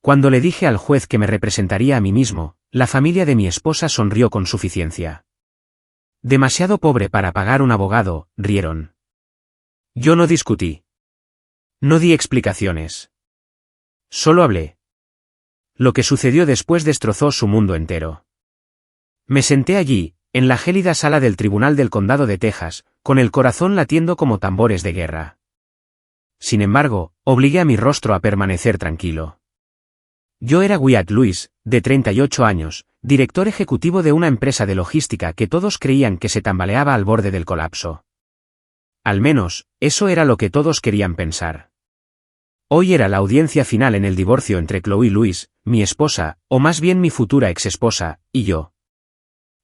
Cuando le dije al juez que me representaría a mí mismo, la familia de mi esposa sonrió con suficiencia. Demasiado pobre para pagar un abogado, rieron. Yo no discutí. No di explicaciones. Solo hablé. Lo que sucedió después destrozó su mundo entero. Me senté allí, en la gélida sala del Tribunal del Condado de Texas, con el corazón latiendo como tambores de guerra. Sin embargo, obligué a mi rostro a permanecer tranquilo. Yo era Wyatt Lewis, de 38 años, director ejecutivo de una empresa de logística que todos creían que se tambaleaba al borde del colapso. Al menos, eso era lo que todos querían pensar. Hoy era la audiencia final en el divorcio entre Chloe Lewis, mi esposa, o más bien mi futura exesposa, y yo.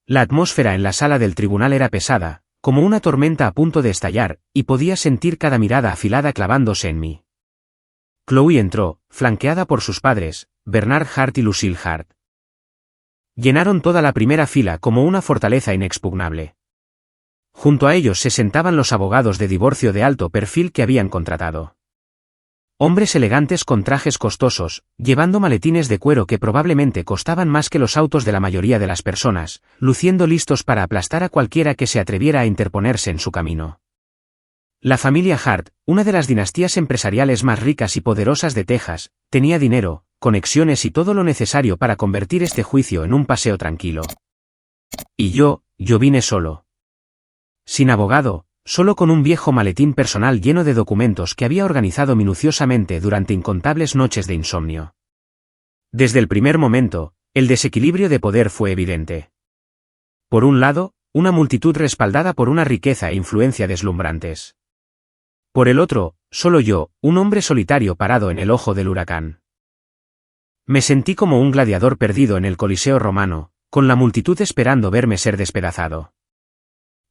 La atmósfera en la sala del tribunal era pesada, como una tormenta a punto de estallar, y podía sentir cada mirada afilada clavándose en mí. Chloe entró, flanqueada por sus padres, Bernard Hart y Lucille Hart. Llenaron toda la primera fila como una fortaleza inexpugnable. Junto a ellos se sentaban los abogados de divorcio de alto perfil que habían contratado. Hombres elegantes con trajes costosos, llevando maletines de cuero que probablemente costaban más que los autos de la mayoría de las personas, luciendo listos para aplastar a cualquiera que se atreviera a interponerse en su camino. La familia Hart, una de las dinastías empresariales más ricas y poderosas de Texas, tenía dinero, conexiones y todo lo necesario para convertir este juicio en un paseo tranquilo. Y yo vine solo. Sin abogado, solo con un viejo maletín personal lleno de documentos que había organizado minuciosamente durante incontables noches de insomnio. Desde el primer momento, el desequilibrio de poder fue evidente. Por un lado, una multitud respaldada por una riqueza e influencia deslumbrantes. Por el otro, solo yo, un hombre solitario parado en el ojo del huracán. Me sentí como un gladiador perdido en el Coliseo romano, con la multitud esperando verme ser despedazado.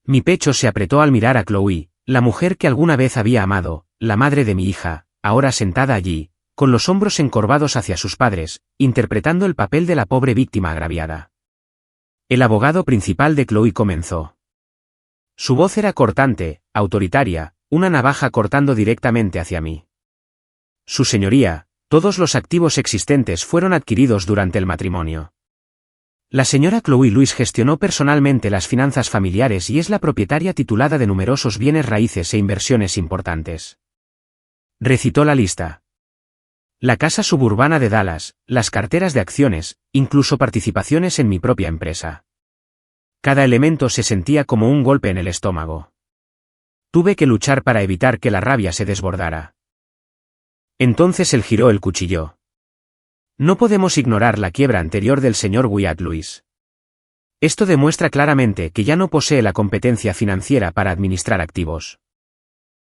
Mi pecho se apretó al mirar a Chloe, la mujer que alguna vez había amado, la madre de mi hija, ahora sentada allí, con los hombros encorvados hacia sus padres, interpretando el papel de la pobre víctima agraviada. El abogado principal de Chloe comenzó. Su voz era cortante, autoritaria, una navaja cortando directamente hacia mí. Su señoría, todos los activos existentes fueron adquiridos durante el matrimonio. La señora Chloe Lewis gestionó personalmente las finanzas familiares y es la propietaria titulada de numerosos bienes raíces e inversiones importantes. Recitó la lista. La casa suburbana de Dallas, las carteras de acciones, incluso participaciones en mi propia empresa. Cada elemento se sentía como un golpe en el estómago. Tuve que luchar para evitar que la rabia se desbordara. Entonces él giró el cuchillo. No podemos ignorar la quiebra anterior del señor Wyatt Lewis. Esto demuestra claramente que ya no posee la competencia financiera para administrar activos.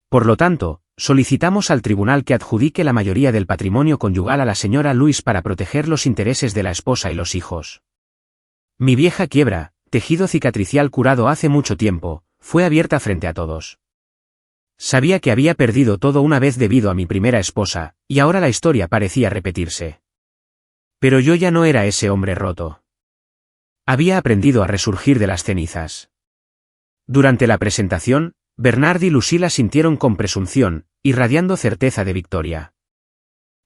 Por lo tanto, solicitamos al tribunal que adjudique la mayoría del patrimonio conyugal a la señora Lewis para proteger los intereses de la esposa y los hijos. Mi vieja quiebra, tejido cicatricial curado hace mucho tiempo, fue abierta frente a todos. Sabía que había perdido todo una vez debido a mi primera esposa, y ahora la historia parecía repetirse. Pero yo ya no era ese hombre roto. Había aprendido a resurgir de las cenizas. Durante la presentación, Bernard y Lucille asintieron con presunción, irradiando certeza de victoria.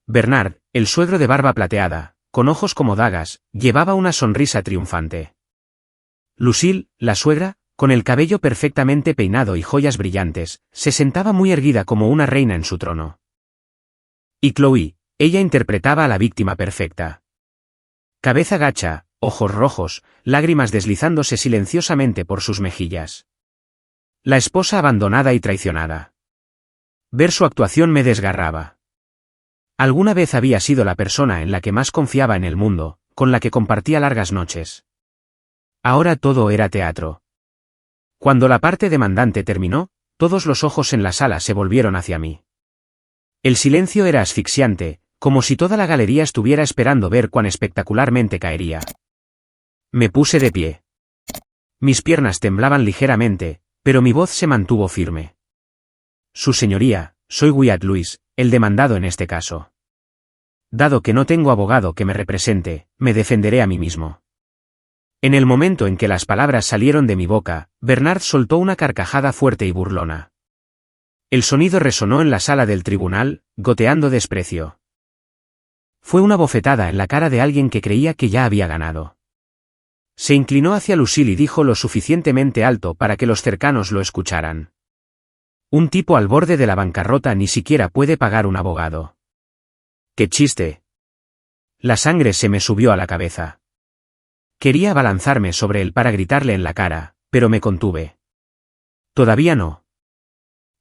Bernard, el suegro de barba plateada, con ojos como dagas, llevaba una sonrisa triunfante. Lucille, la suegra, con el cabello perfectamente peinado y joyas brillantes, se sentaba muy erguida como una reina en su trono. Y Chloe, ella interpretaba a la víctima perfecta. Cabeza gacha, ojos rojos, lágrimas deslizándose silenciosamente por sus mejillas. La esposa abandonada y traicionada. Ver su actuación me desgarraba. Alguna vez había sido la persona en la que más confiaba en el mundo, con la que compartía largas noches. Ahora todo era teatro. Cuando la parte demandante terminó, todos los ojos en la sala se volvieron hacia mí. El silencio era asfixiante, como si toda la galería estuviera esperando ver cuán espectacularmente caería. Me puse de pie. Mis piernas temblaban ligeramente, pero mi voz se mantuvo firme. Su señoría, soy Wyatt Lewis, el demandado en este caso. Dado que no tengo abogado que me represente, me defenderé a mí mismo. En el momento en que las palabras salieron de mi boca, Bernard soltó una carcajada fuerte y burlona. El sonido resonó en la sala del tribunal, goteando desprecio. Fue una bofetada en la cara de alguien que creía que ya había ganado. Se inclinó hacia Lucille y dijo lo suficientemente alto para que los cercanos lo escucharan. Un tipo al borde de la bancarrota ni siquiera puede pagar un abogado. ¡Qué chiste! La sangre se me subió a la cabeza. Quería abalanzarme sobre él para gritarle en la cara, pero me contuve. Todavía no.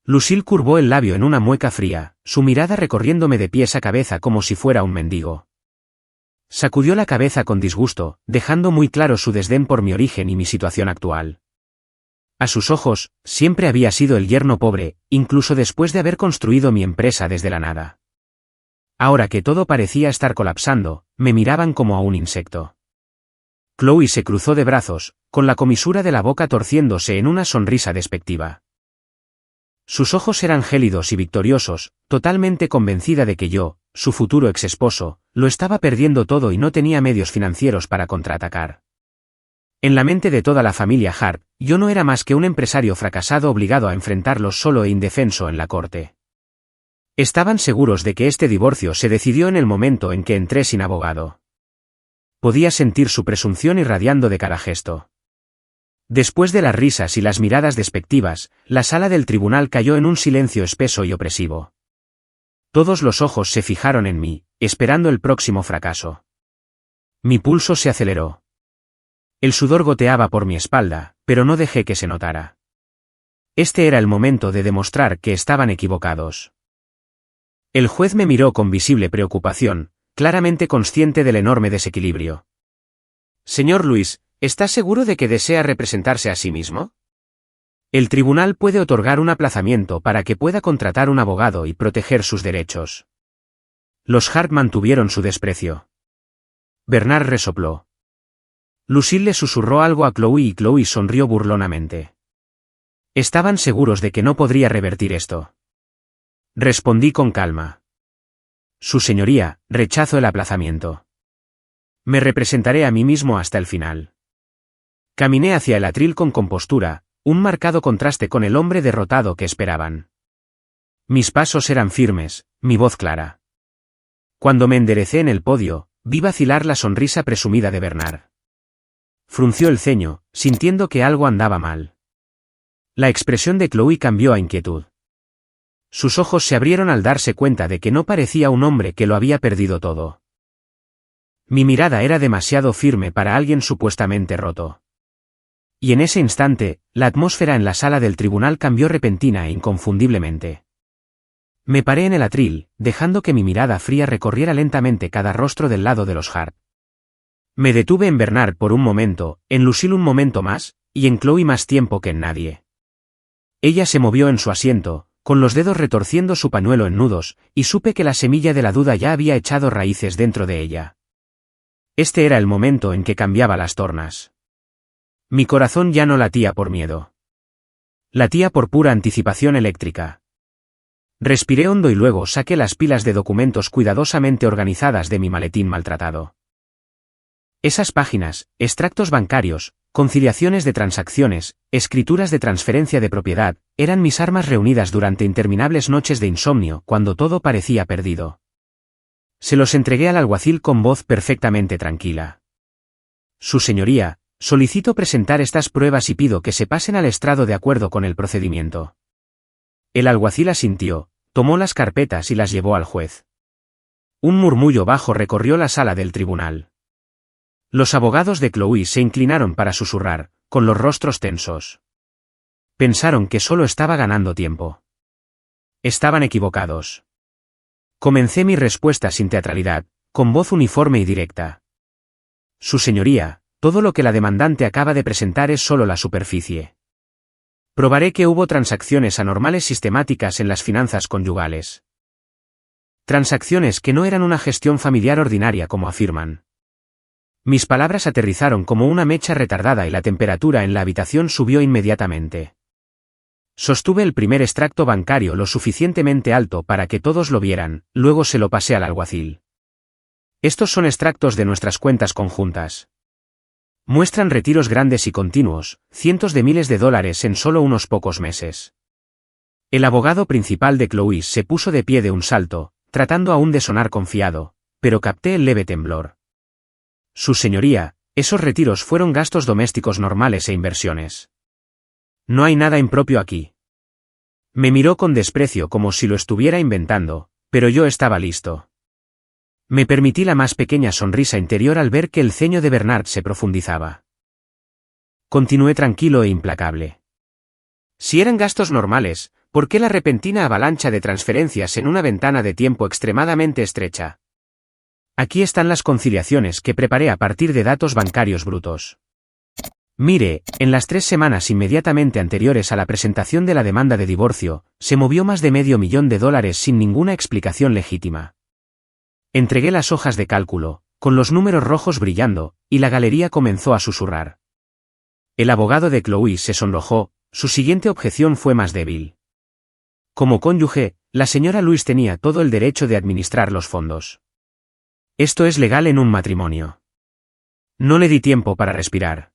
Lucille curvó el labio en una mueca fría, su mirada recorriéndome de pies a cabeza como si fuera un mendigo. Sacudió la cabeza con disgusto, dejando muy claro su desdén por mi origen y mi situación actual. A sus ojos, siempre había sido el yerno pobre, incluso después de haber construido mi empresa desde la nada. Ahora que todo parecía estar colapsando, me miraban como a un insecto. Chloe se cruzó de brazos, con la comisura de la boca torciéndose en una sonrisa despectiva. Sus ojos eran gélidos y victoriosos, totalmente convencida de que yo, su futuro exesposo, lo estaba perdiendo todo y no tenía medios financieros para contraatacar. En la mente de toda la familia Hart, yo no era más que un empresario fracasado obligado a enfrentarlos solo e indefenso en la corte. Estaban seguros de que este divorcio se decidió en el momento en que entré sin abogado. Podía sentir su presunción irradiando de cada gesto. Después de las risas y las miradas despectivas, la sala del tribunal cayó en un silencio espeso y opresivo. Todos los ojos se fijaron en mí, esperando el próximo fracaso. Mi pulso se aceleró. El sudor goteaba por mi espalda, pero no dejé que se notara. Este era el momento de demostrar que estaban equivocados. El juez me miró con visible preocupación, claramente consciente del enorme desequilibrio. Señor Luis, ¿está seguro de que desea representarse a sí mismo? El tribunal puede otorgar un aplazamiento para que pueda contratar un abogado y proteger sus derechos. Los Hart mantuvieron su desprecio. Bernard resopló. Lucille le susurró algo a Chloe y Chloe sonrió burlonamente. Estaban seguros de que no podría revertir esto. Respondí con calma. Su señoría, rechazo el aplazamiento. Me representaré a mí mismo hasta el final. Caminé hacia el atril con compostura, un marcado contraste con el hombre derrotado que esperaban. Mis pasos eran firmes, mi voz clara. Cuando me enderecé en el podio, vi vacilar la sonrisa presumida de Bernard. Frunció el ceño, sintiendo que algo andaba mal. La expresión de Chloe cambió a inquietud. Sus ojos se abrieron al darse cuenta de que no parecía un hombre que lo había perdido todo. Mi mirada era demasiado firme para alguien supuestamente roto. Y en ese instante, la atmósfera en la sala del tribunal cambió repentina e inconfundiblemente. Me paré en el atril, dejando que mi mirada fría recorriera lentamente cada rostro del lado de los Hart. Me detuve en Bernard por un momento, en Lucille un momento más, y en Chloe más tiempo que en nadie. Ella se movió en su asiento, con los dedos retorciendo su pañuelo en nudos, y supe que la semilla de la duda ya había echado raíces dentro de ella. Este era el momento en que cambiaba las tornas. Mi corazón ya no latía por miedo. Latía por pura anticipación eléctrica. Respiré hondo y luego saqué las pilas de documentos cuidadosamente organizadas de mi maletín maltratado. Esas páginas, extractos bancarios, conciliaciones de transacciones, escrituras de transferencia de propiedad, eran mis armas reunidas durante interminables noches de insomnio cuando todo parecía perdido. Se los entregué al alguacil con voz perfectamente tranquila. Su señoría, solicito presentar estas pruebas y pido que se pasen al estrado de acuerdo con el procedimiento. El alguacil asintió, tomó las carpetas y las llevó al juez. Un murmullo bajo recorrió la sala del tribunal. Los abogados de Chloe se inclinaron para susurrar, con los rostros tensos. Pensaron que solo estaba ganando tiempo. Estaban equivocados. Comencé mi respuesta sin teatralidad, con voz uniforme y directa. Su señoría, todo lo que la demandante acaba de presentar es solo la superficie. Probaré que hubo transacciones anormales sistemáticas en las finanzas conyugales. Transacciones que no eran una gestión familiar ordinaria como afirman. Mis palabras aterrizaron como una mecha retardada y la temperatura en la habitación subió inmediatamente. Sostuve el primer extracto bancario lo suficientemente alto para que todos lo vieran, luego se lo pasé al alguacil. Estos son extractos de nuestras cuentas conjuntas. Muestran retiros grandes y continuos, cientos de miles de dólares en solo unos pocos meses. El abogado principal de Chloe se puso de pie de un salto, tratando aún de sonar confiado, pero capté el leve temblor. Su señoría, esos retiros fueron gastos domésticos normales e inversiones. No hay nada impropio aquí. Me miró con desprecio como si lo estuviera inventando, pero yo estaba listo. Me permití la más pequeña sonrisa interior al ver que el ceño de Bernard se profundizaba. Continué tranquilo e implacable. Si eran gastos normales, ¿por qué la repentina avalancha de transferencias en una ventana de tiempo extremadamente estrecha? Aquí están las conciliaciones que preparé a partir de datos bancarios brutos. Mire, en las 3 semanas inmediatamente anteriores a la presentación de la demanda de divorcio, se movió más de $500,000 sin ninguna explicación legítima. Entregué las hojas de cálculo, con los números rojos brillando, y la galería comenzó a susurrar. El abogado de Chloe se sonrojó, su siguiente objeción fue más débil. Como cónyuge, la señora Louise tenía todo el derecho de administrar los fondos. Esto es legal en un matrimonio. No le di tiempo para respirar.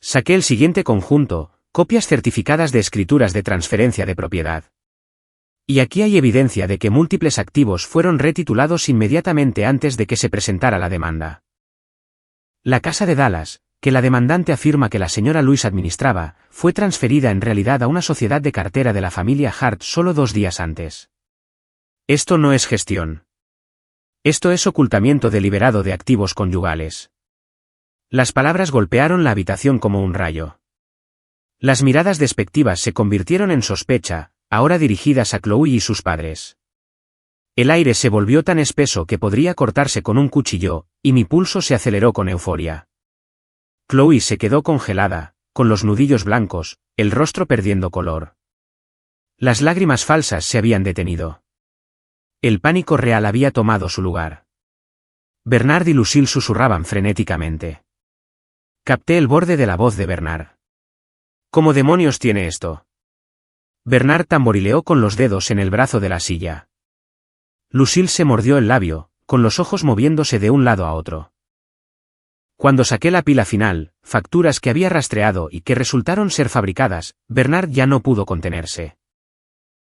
Saqué el siguiente conjunto, copias certificadas de escrituras de transferencia de propiedad. Y aquí hay evidencia de que múltiples activos fueron retitulados inmediatamente antes de que se presentara la demanda. La casa de Dallas, que la demandante afirma que la señora Louise administraba, fue transferida en realidad a una sociedad de cartera de la familia Hart solo 2 días antes. Esto no es gestión. Esto es ocultamiento deliberado de activos conyugales. Las palabras golpearon la habitación como un rayo. Las miradas despectivas se convirtieron en sospecha, ahora dirigidas a Chloe y sus padres. El aire se volvió tan espeso que podría cortarse con un cuchillo, y mi pulso se aceleró con euforia. Chloe se quedó congelada, con los nudillos blancos, el rostro perdiendo color. Las lágrimas falsas se habían detenido. El pánico real había tomado su lugar. Bernard y Lucille susurraban frenéticamente. Capté el borde de la voz de Bernard. ¿Cómo demonios tiene esto? Bernard tamborileó con los dedos en el brazo de la silla. Lucille se mordió el labio, con los ojos moviéndose de un lado a otro. Cuando saqué la pila final, facturas que había rastreado y que resultaron ser fabricadas, Bernard ya no pudo contenerse.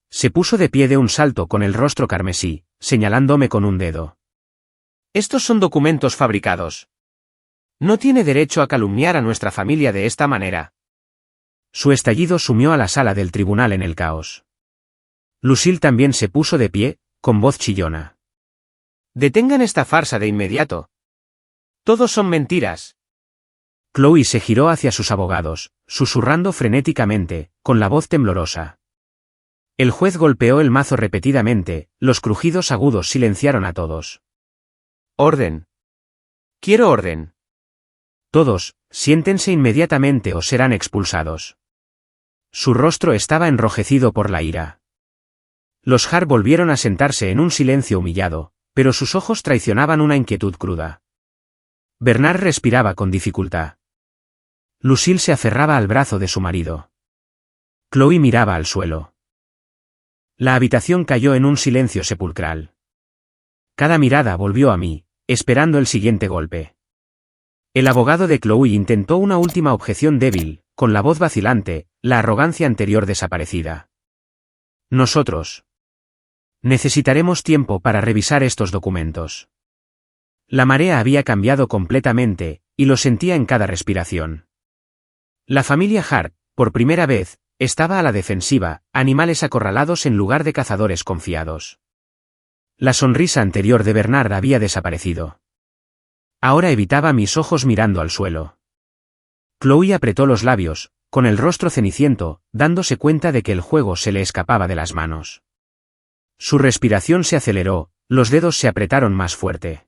Se puso de pie de un salto con el rostro carmesí, señalándome con un dedo. Estos son documentos fabricados. No tiene derecho a calumniar a nuestra familia de esta manera. Su estallido sumió a la sala del tribunal en el caos. Lucille también se puso de pie, con voz chillona. Detengan esta farsa de inmediato. Todos son mentiras. Chloe se giró hacia sus abogados, susurrando frenéticamente, con la voz temblorosa. El juez golpeó el mazo repetidamente, los crujidos agudos silenciaron a todos. Orden. Quiero orden. Todos, siéntense inmediatamente o serán expulsados. Su rostro estaba enrojecido por la ira. Los Hart volvieron a sentarse en un silencio humillado, pero sus ojos traicionaban una inquietud cruda. Bernard respiraba con dificultad. Lucille se aferraba al brazo de su marido. Chloe miraba al suelo. La habitación cayó en un silencio sepulcral. Cada mirada volvió a mí, esperando el siguiente golpe. El abogado de Chloe intentó una última objeción débil, con la voz vacilante, la arrogancia anterior desaparecida. Nosotros. Necesitaremos tiempo para revisar estos documentos. La marea había cambiado completamente, y lo sentía en cada respiración. La familia Hart, por primera vez, estaba a la defensiva, animales acorralados en lugar de cazadores confiados. La sonrisa anterior de Bernard había desaparecido. Ahora evitaba mis ojos mirando al suelo. Chloe apretó los labios, con el rostro ceniciento, dándose cuenta de que el juego se le escapaba de las manos. Su respiración se aceleró, los dedos se apretaron más fuerte.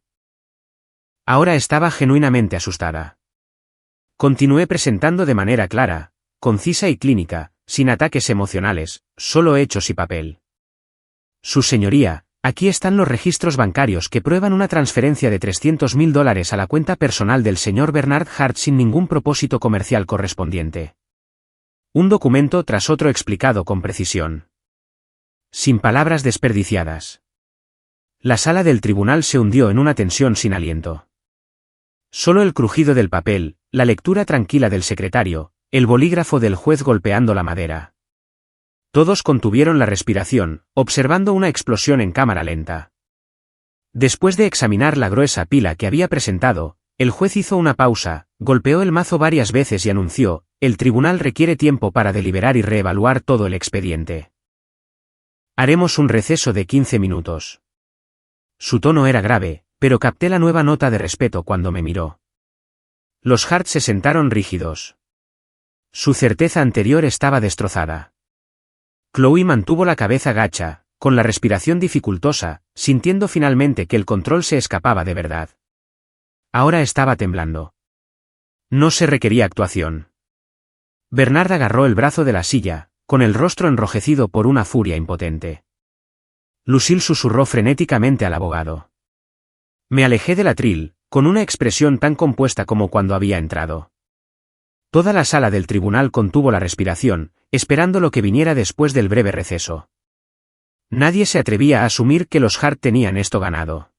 Ahora estaba genuinamente asustada. Continué presentando de manera clara, concisa y clínica, sin ataques emocionales, solo hechos y papel. Su señoría, aquí están los registros bancarios que prueban una transferencia de $300,000 a la cuenta personal del señor Bernard Hart sin ningún propósito comercial correspondiente. Un documento tras otro explicado con precisión. Sin palabras desperdiciadas. La sala del tribunal se hundió en una tensión sin aliento. Solo el crujido del papel, la lectura tranquila del secretario, el bolígrafo del juez golpeando la madera. Todos contuvieron la respiración, observando una explosión en cámara lenta. Después de examinar la gruesa pila que había presentado, el juez hizo una pausa, golpeó el mazo varias veces y anunció: el tribunal requiere tiempo para deliberar y reevaluar todo el expediente. Haremos un receso de 15 minutos. Su tono era grave, pero capté la nueva nota de respeto cuando me miró. Los Hart se sentaron rígidos. Su certeza anterior estaba destrozada. Chloe mantuvo la cabeza gacha, con la respiración dificultosa, sintiendo finalmente que el control se escapaba de verdad. Ahora estaba temblando. No se requería actuación. Bernard agarró el brazo de la silla, con el rostro enrojecido por una furia impotente. Lucille susurró frenéticamente al abogado. Me alejé del atril, con una expresión tan compuesta como cuando había entrado. Toda la sala del tribunal contuvo la respiración, esperando lo que viniera después del breve receso. Nadie se atrevía a asumir que los Hart tenían esto ganado.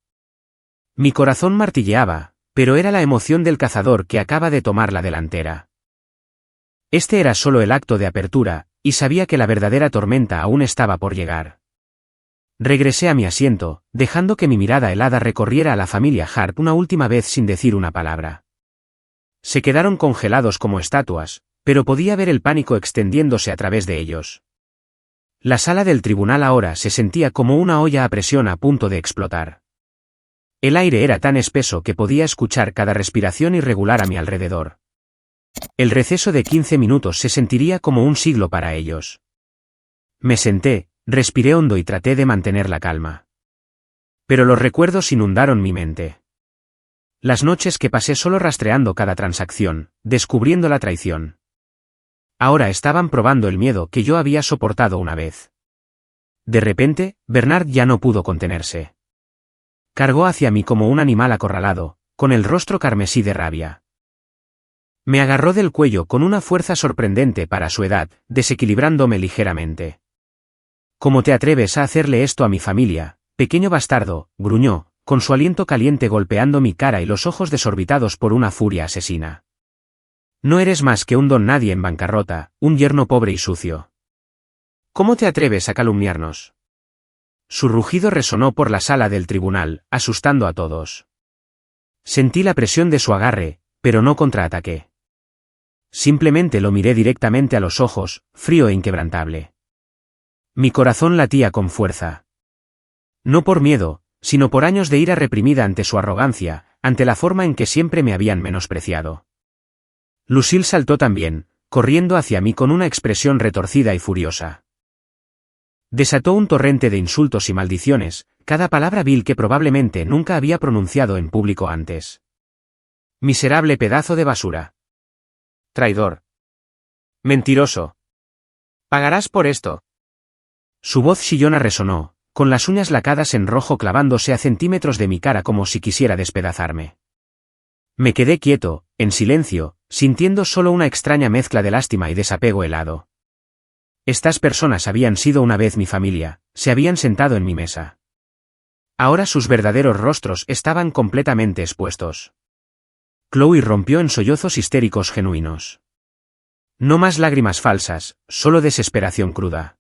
Mi corazón martilleaba, pero era la emoción del cazador que acaba de tomar la delantera. Este era solo el acto de apertura, y sabía que la verdadera tormenta aún estaba por llegar. Regresé a mi asiento, dejando que mi mirada helada recorriera a la familia Hart una última vez sin decir una palabra. Se quedaron congelados como estatuas, pero podía ver el pánico extendiéndose a través de ellos. La sala del tribunal ahora se sentía como una olla a presión a punto de explotar. El aire era tan espeso que podía escuchar cada respiración irregular a mi alrededor. El receso de 15 minutos se sentiría como un siglo para ellos. Me senté, respiré hondo y traté de mantener la calma. Pero los recuerdos inundaron mi mente. Las noches que pasé solo rastreando cada transacción, descubriendo la traición. Ahora estaban probando el miedo que yo había soportado una vez. De repente, Bernard ya no pudo contenerse. Cargó hacia mí como un animal acorralado, con el rostro carmesí de rabia. Me agarró del cuello con una fuerza sorprendente para su edad, desequilibrándome ligeramente. ¿Cómo te atreves a hacerle esto a mi familia, pequeño bastardo?, gruñó, con su aliento caliente golpeando mi cara y los ojos desorbitados por una furia asesina. No eres más que un don nadie en bancarrota, un yerno pobre y sucio. ¿Cómo te atreves a calumniarnos? Su rugido resonó por la sala del tribunal, asustando a todos. Sentí la presión de su agarre, pero no contraataqué. Simplemente lo miré directamente a los ojos, frío e inquebrantable. Mi corazón latía con fuerza. No por miedo, sino por años de ira reprimida ante su arrogancia, ante la forma en que siempre me habían menospreciado. Lucille saltó también, corriendo hacia mí con una expresión retorcida y furiosa. Desató un torrente de insultos y maldiciones, cada palabra vil que probablemente nunca había pronunciado en público antes. Miserable pedazo de basura. Traidor. Mentiroso. Pagarás por esto. Su voz chillona resonó, con las uñas lacadas en rojo clavándose a centímetros de mi cara como si quisiera despedazarme. Me quedé quieto, en silencio, sintiendo solo una extraña mezcla de lástima y desapego helado. Estas personas habían sido una vez mi familia, se habían sentado en mi mesa. Ahora sus verdaderos rostros estaban completamente expuestos. Chloe rompió en sollozos histéricos genuinos. No más lágrimas falsas, solo desesperación cruda.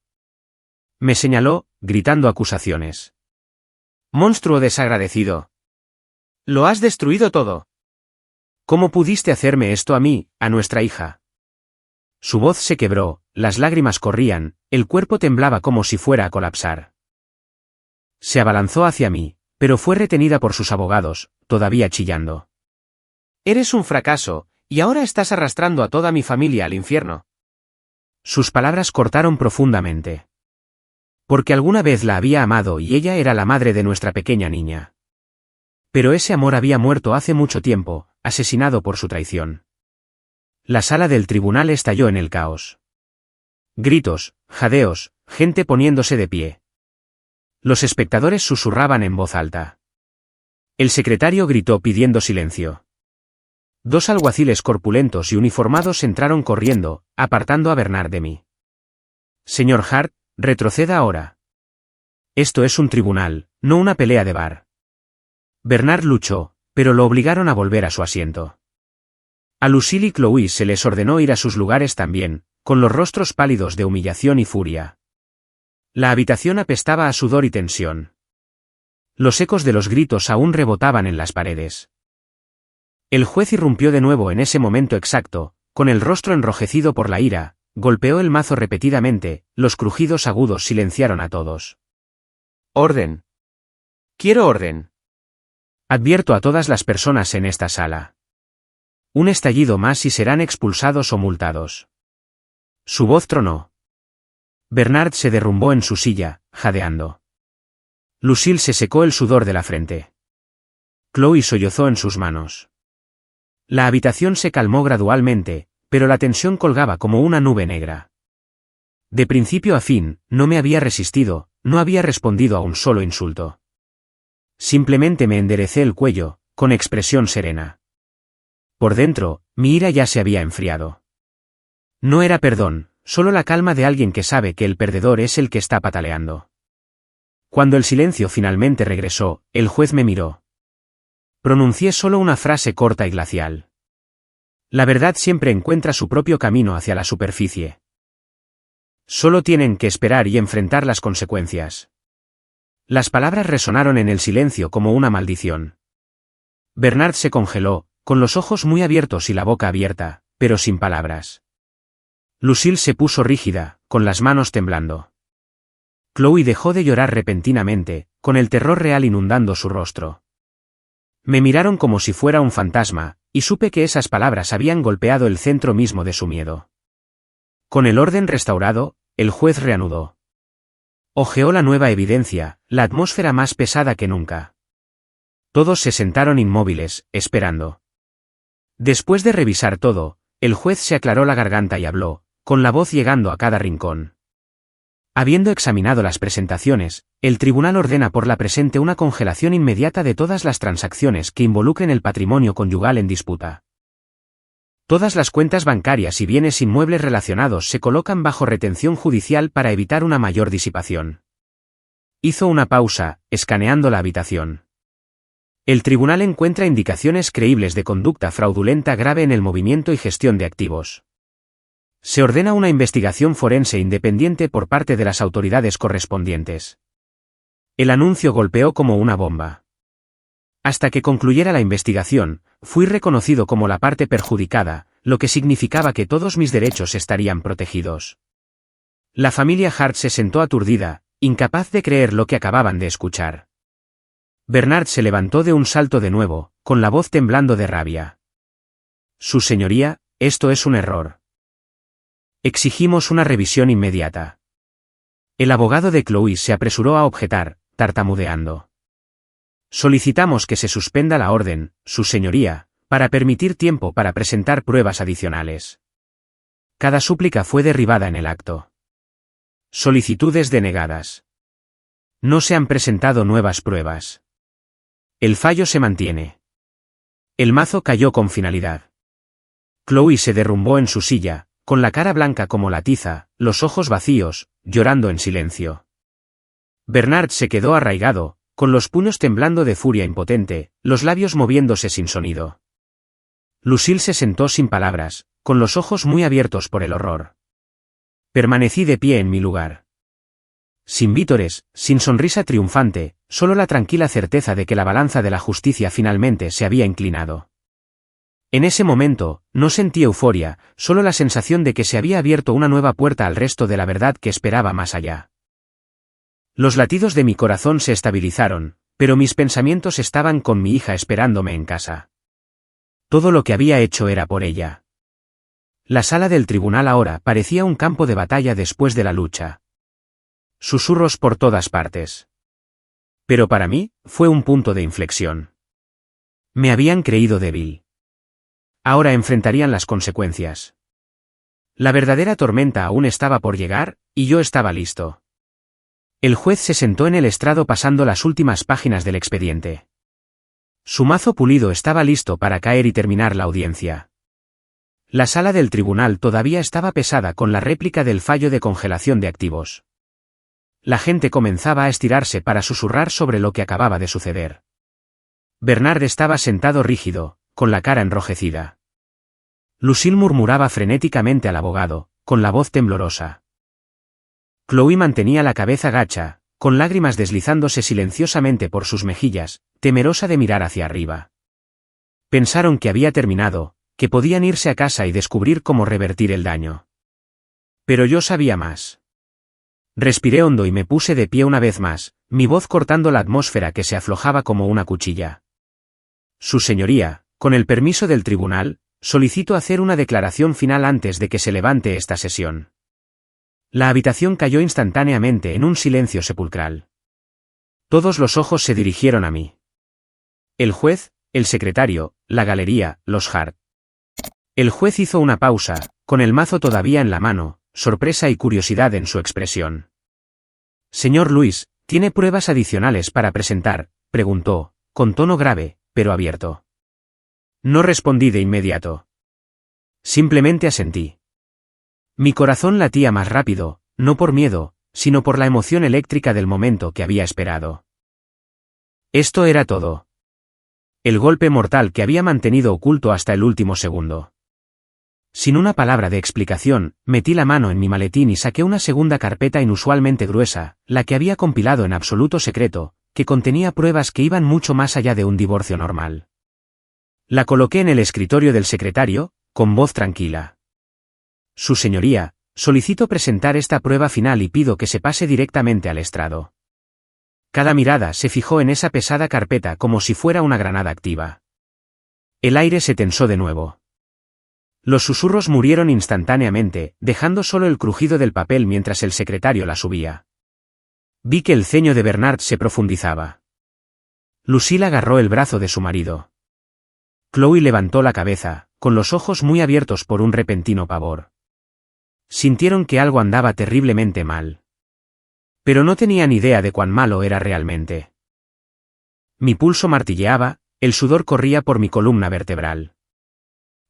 Me señaló, gritando acusaciones. Monstruo desagradecido. Lo has destruido todo. ¿Cómo pudiste hacerme esto a mí, a nuestra hija? Su voz se quebró, las lágrimas corrían, el cuerpo temblaba como si fuera a colapsar. Se abalanzó hacia mí, pero fue retenida por sus abogados, todavía chillando. Eres un fracaso, y ahora estás arrastrando a toda mi familia al infierno. Sus palabras cortaron profundamente. Porque alguna vez la había amado y ella era la madre de nuestra pequeña niña. Pero ese amor había muerto hace mucho tiempo, asesinado por su traición. La sala del tribunal estalló en el caos. Gritos, jadeos, gente poniéndose de pie. Los espectadores susurraban en voz alta. El secretario gritó pidiendo silencio. Dos alguaciles corpulentos y uniformados entraron corriendo, apartando a Bernard de mí. Señor Hart, retroceda ahora. Esto es un tribunal, no una pelea de bar. Bernard luchó, pero lo obligaron a volver a su asiento. A Lucille y Chloe se les ordenó ir a sus lugares también, con los rostros pálidos de humillación y furia. La habitación apestaba a sudor y tensión. Los ecos de los gritos aún rebotaban en las paredes. El juez irrumpió de nuevo en ese momento exacto, con el rostro enrojecido por la ira, golpeó el mazo repetidamente, los crujidos agudos silenciaron a todos. «Orden. Quiero orden. Advierto a todas las personas en esta sala. Un estallido más y serán expulsados o multados». Su voz tronó. Bernard se derrumbó en su silla, jadeando. Lucille se secó el sudor de la frente. Chloe sollozó en sus manos. La habitación se calmó gradualmente, pero la tensión colgaba como una nube negra. De principio a fin, no me había resistido, no había respondido a un solo insulto. Simplemente me enderecé el cuello, con expresión serena. Por dentro, mi ira ya se había enfriado. No era perdón, solo la calma de alguien que sabe que el perdedor es el que está pataleando. Cuando el silencio finalmente regresó, el juez me miró. Pronuncié solo una frase corta y glacial. La verdad siempre encuentra su propio camino hacia la superficie. Solo tienen que esperar y enfrentar las consecuencias. Las palabras resonaron en el silencio como una maldición. Bernard se congeló, con los ojos muy abiertos y la boca abierta, pero sin palabras. Lucille se puso rígida, con las manos temblando. Chloe dejó de llorar repentinamente, con el terror real inundando su rostro. Me miraron como si fuera un fantasma, y supe que esas palabras habían golpeado el centro mismo de su miedo. Con el orden restaurado, el juez reanudó. Hojeó la nueva evidencia, la atmósfera más pesada que nunca. Todos se sentaron inmóviles, esperando. Después de revisar todo, el juez se aclaró la garganta y habló, con la voz llegando a cada rincón. Habiendo examinado las presentaciones, el tribunal ordena por la presente una congelación inmediata de todas las transacciones que involucren el patrimonio conyugal en disputa. Todas las cuentas bancarias y bienes inmuebles relacionados se colocan bajo retención judicial para evitar una mayor disipación. Hizo una pausa, escaneando la habitación. El tribunal encuentra indicaciones creíbles de conducta fraudulenta grave en el movimiento y gestión de activos. Se ordena una investigación forense independiente por parte de las autoridades correspondientes. El anuncio golpeó como una bomba. Hasta que concluyera la investigación, fui reconocido como la parte perjudicada, lo que significaba que todos mis derechos estarían protegidos. La familia Hart se sentó aturdida, incapaz de creer lo que acababan de escuchar. Bernard se levantó de un salto de nuevo, con la voz temblando de rabia. Su señoría, esto es un error. Exigimos una revisión inmediata. El abogado de Chloe se apresuró a objetar, tartamudeando. Solicitamos que se suspenda la orden, su señoría, para permitir tiempo para presentar pruebas adicionales. Cada súplica fue derribada en el acto. Solicitudes denegadas. No se han presentado nuevas pruebas. El fallo se mantiene. El mazo cayó con finalidad. Chloe se derrumbó en su silla, con la cara blanca como la tiza, los ojos vacíos, llorando en silencio. Bernard se quedó arraigado, con los puños temblando de furia impotente, los labios moviéndose sin sonido. Lucille se sentó sin palabras, con los ojos muy abiertos por el horror. Permanecí de pie en mi lugar. Sin vítores, sin sonrisa triunfante, solo la tranquila certeza de que la balanza de la justicia finalmente se había inclinado. En ese momento, no sentí euforia, solo la sensación de que se había abierto una nueva puerta al resto de la verdad que esperaba más allá. Los latidos de mi corazón se estabilizaron, pero mis pensamientos estaban con mi hija esperándome en casa. Todo lo que había hecho era por ella. La sala del tribunal ahora parecía un campo de batalla después de la lucha. Susurros por todas partes. Pero para mí, fue un punto de inflexión. Me habían creído débil. Ahora enfrentarían las consecuencias. La verdadera tormenta aún estaba por llegar, y yo estaba listo. El juez se sentó en el estrado pasando las últimas páginas del expediente. Su mazo pulido estaba listo para caer y terminar la audiencia. La sala del tribunal todavía estaba pesada con la réplica del fallo de congelación de activos. La gente comenzaba a estirarse para susurrar sobre lo que acababa de suceder. Bernard estaba sentado rígido, con la cara enrojecida. Lucille murmuraba frenéticamente al abogado, con la voz temblorosa. Chloe mantenía la cabeza gacha, con lágrimas deslizándose silenciosamente por sus mejillas, temerosa de mirar hacia arriba. Pensaron que había terminado, que podían irse a casa y descubrir cómo revertir el daño. Pero yo sabía más. Respiré hondo y me puse de pie una vez más, mi voz cortando la atmósfera que se aflojaba como una cuchilla. Su señoría, con el permiso del tribunal, solicito hacer una declaración final antes de que se levante esta sesión. La habitación cayó instantáneamente en un silencio sepulcral. Todos los ojos se dirigieron a mí. El juez, el secretario, la galería, los Hart. El juez hizo una pausa, con el mazo todavía en la mano, sorpresa y curiosidad en su expresión. Señor Luis, ¿tiene pruebas adicionales para presentar?, preguntó, con tono grave, pero abierto. No respondí de inmediato. Simplemente asentí. Mi corazón latía más rápido, no por miedo, sino por la emoción eléctrica del momento que había esperado. Esto era todo. El golpe mortal que había mantenido oculto hasta el último segundo. Sin una palabra de explicación, metí la mano en mi maletín y saqué una segunda carpeta inusualmente gruesa, la que había compilado en absoluto secreto, que contenía pruebas que iban mucho más allá de un divorcio normal. La coloqué en el escritorio del secretario, con voz tranquila. Su señoría, solicito presentar esta prueba final y pido que se pase directamente al estrado. Cada mirada se fijó en esa pesada carpeta como si fuera una granada activa. El aire se tensó de nuevo. Los susurros murieron instantáneamente, dejando solo el crujido del papel mientras el secretario la subía. Vi que el ceño de Bernard se profundizaba. Lucille agarró el brazo de su marido. Chloe levantó la cabeza, con los ojos muy abiertos por un repentino pavor. Sintieron que algo andaba terriblemente mal. Pero no tenían idea de cuán malo era realmente. Mi pulso martilleaba, el sudor corría por mi columna vertebral.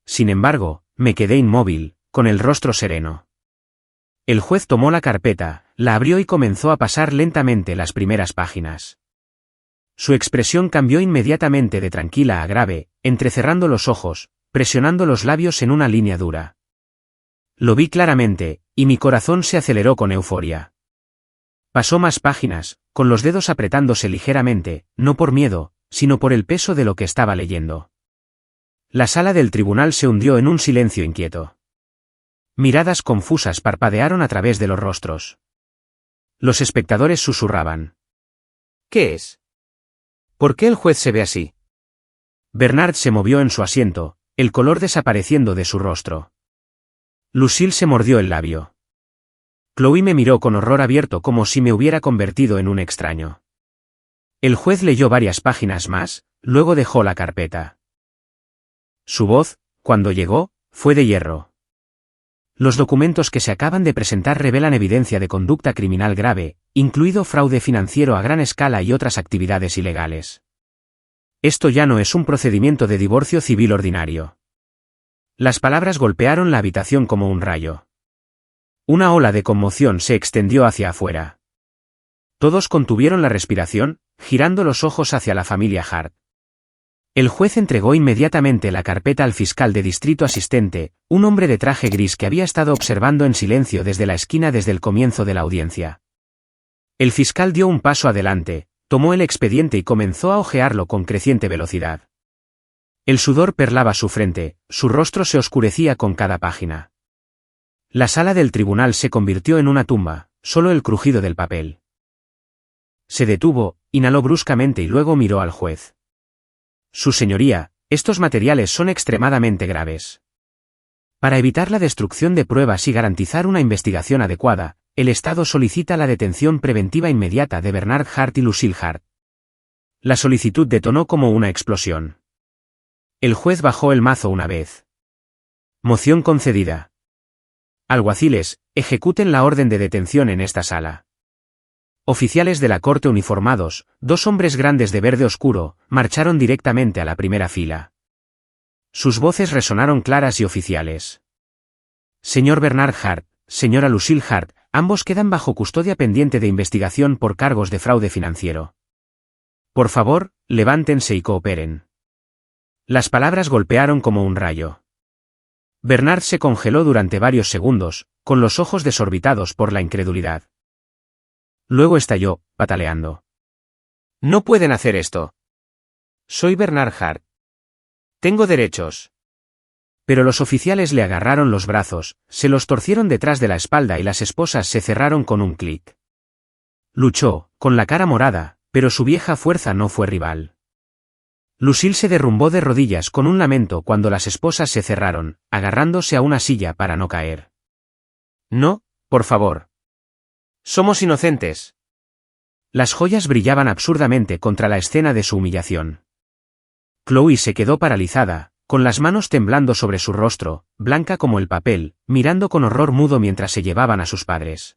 Sin embargo, me quedé inmóvil, con el rostro sereno. El juez tomó la carpeta, la abrió y comenzó a pasar lentamente las primeras páginas. Su expresión cambió inmediatamente de tranquila a grave, entrecerrando los ojos, presionando los labios en una línea dura. Lo vi claramente, y mi corazón se aceleró con euforia. Pasó más páginas, con los dedos apretándose ligeramente, no por miedo, sino por el peso de lo que estaba leyendo. La sala del tribunal se hundió en un silencio inquieto. Miradas confusas parpadearon a través de los rostros. Los espectadores susurraban. ¿Qué es? ¿Por qué el juez se ve así? Bernard se movió en su asiento, el color desapareciendo de su rostro. Lucille se mordió el labio. Chloe me miró con horror abierto como si me hubiera convertido en un extraño. El juez leyó varias páginas más, luego dejó la carpeta. Su voz, cuando llegó, fue de hierro. Los documentos que se acaban de presentar revelan evidencia de conducta criminal grave, incluido fraude financiero a gran escala y otras actividades ilegales. Esto ya no es un procedimiento de divorcio civil ordinario. Las palabras golpearon la habitación como un rayo. Una ola de conmoción se extendió hacia afuera. Todos contuvieron la respiración, girando los ojos hacia la familia Hart. El juez entregó inmediatamente la carpeta al fiscal de distrito asistente, un hombre de traje gris que había estado observando en silencio desde la esquina desde el comienzo de la audiencia. El fiscal dio un paso adelante, tomó el expediente y comenzó a hojearlo con creciente velocidad. El sudor perlaba su frente, su rostro se oscurecía con cada página. La sala del tribunal se convirtió en una tumba, solo el crujido del papel. Se detuvo, inhaló bruscamente y luego miró al juez. Su señoría, estos materiales son extremadamente graves. Para evitar la destrucción de pruebas y garantizar una investigación adecuada, el Estado solicita la detención preventiva inmediata de Bernard Hart y Lucille Hart. La solicitud detonó como una explosión. El juez bajó el mazo una vez. Moción concedida. Alguaciles, ejecuten la orden de detención en esta sala. Oficiales de la corte uniformados, 2 hombres grandes de verde oscuro, marcharon directamente a la primera fila. Sus voces resonaron claras y oficiales. Señor Bernard Hart, señora Lucille Hart, ambos quedan bajo custodia pendiente de investigación por cargos de fraude financiero. Por favor, levántense y cooperen. Las palabras golpearon como un rayo. Bernard se congeló durante varios segundos, con los ojos desorbitados por la incredulidad. Luego estalló, pataleando. No pueden hacer esto. Soy Bernard Hart. Tengo derechos. Pero los oficiales le agarraron los brazos, se los torcieron detrás de la espalda y las esposas se cerraron con un clic. Luchó, con la cara morada, pero su vieja fuerza no fue rival. Lucille se derrumbó de rodillas con un lamento cuando las esposas se cerraron, agarrándose a una silla para no caer. No, por favor. Somos inocentes. Las joyas brillaban absurdamente contra la escena de su humillación. Chloe se quedó paralizada, con las manos temblando sobre su rostro, blanca como el papel, mirando con horror mudo mientras se llevaban a sus padres.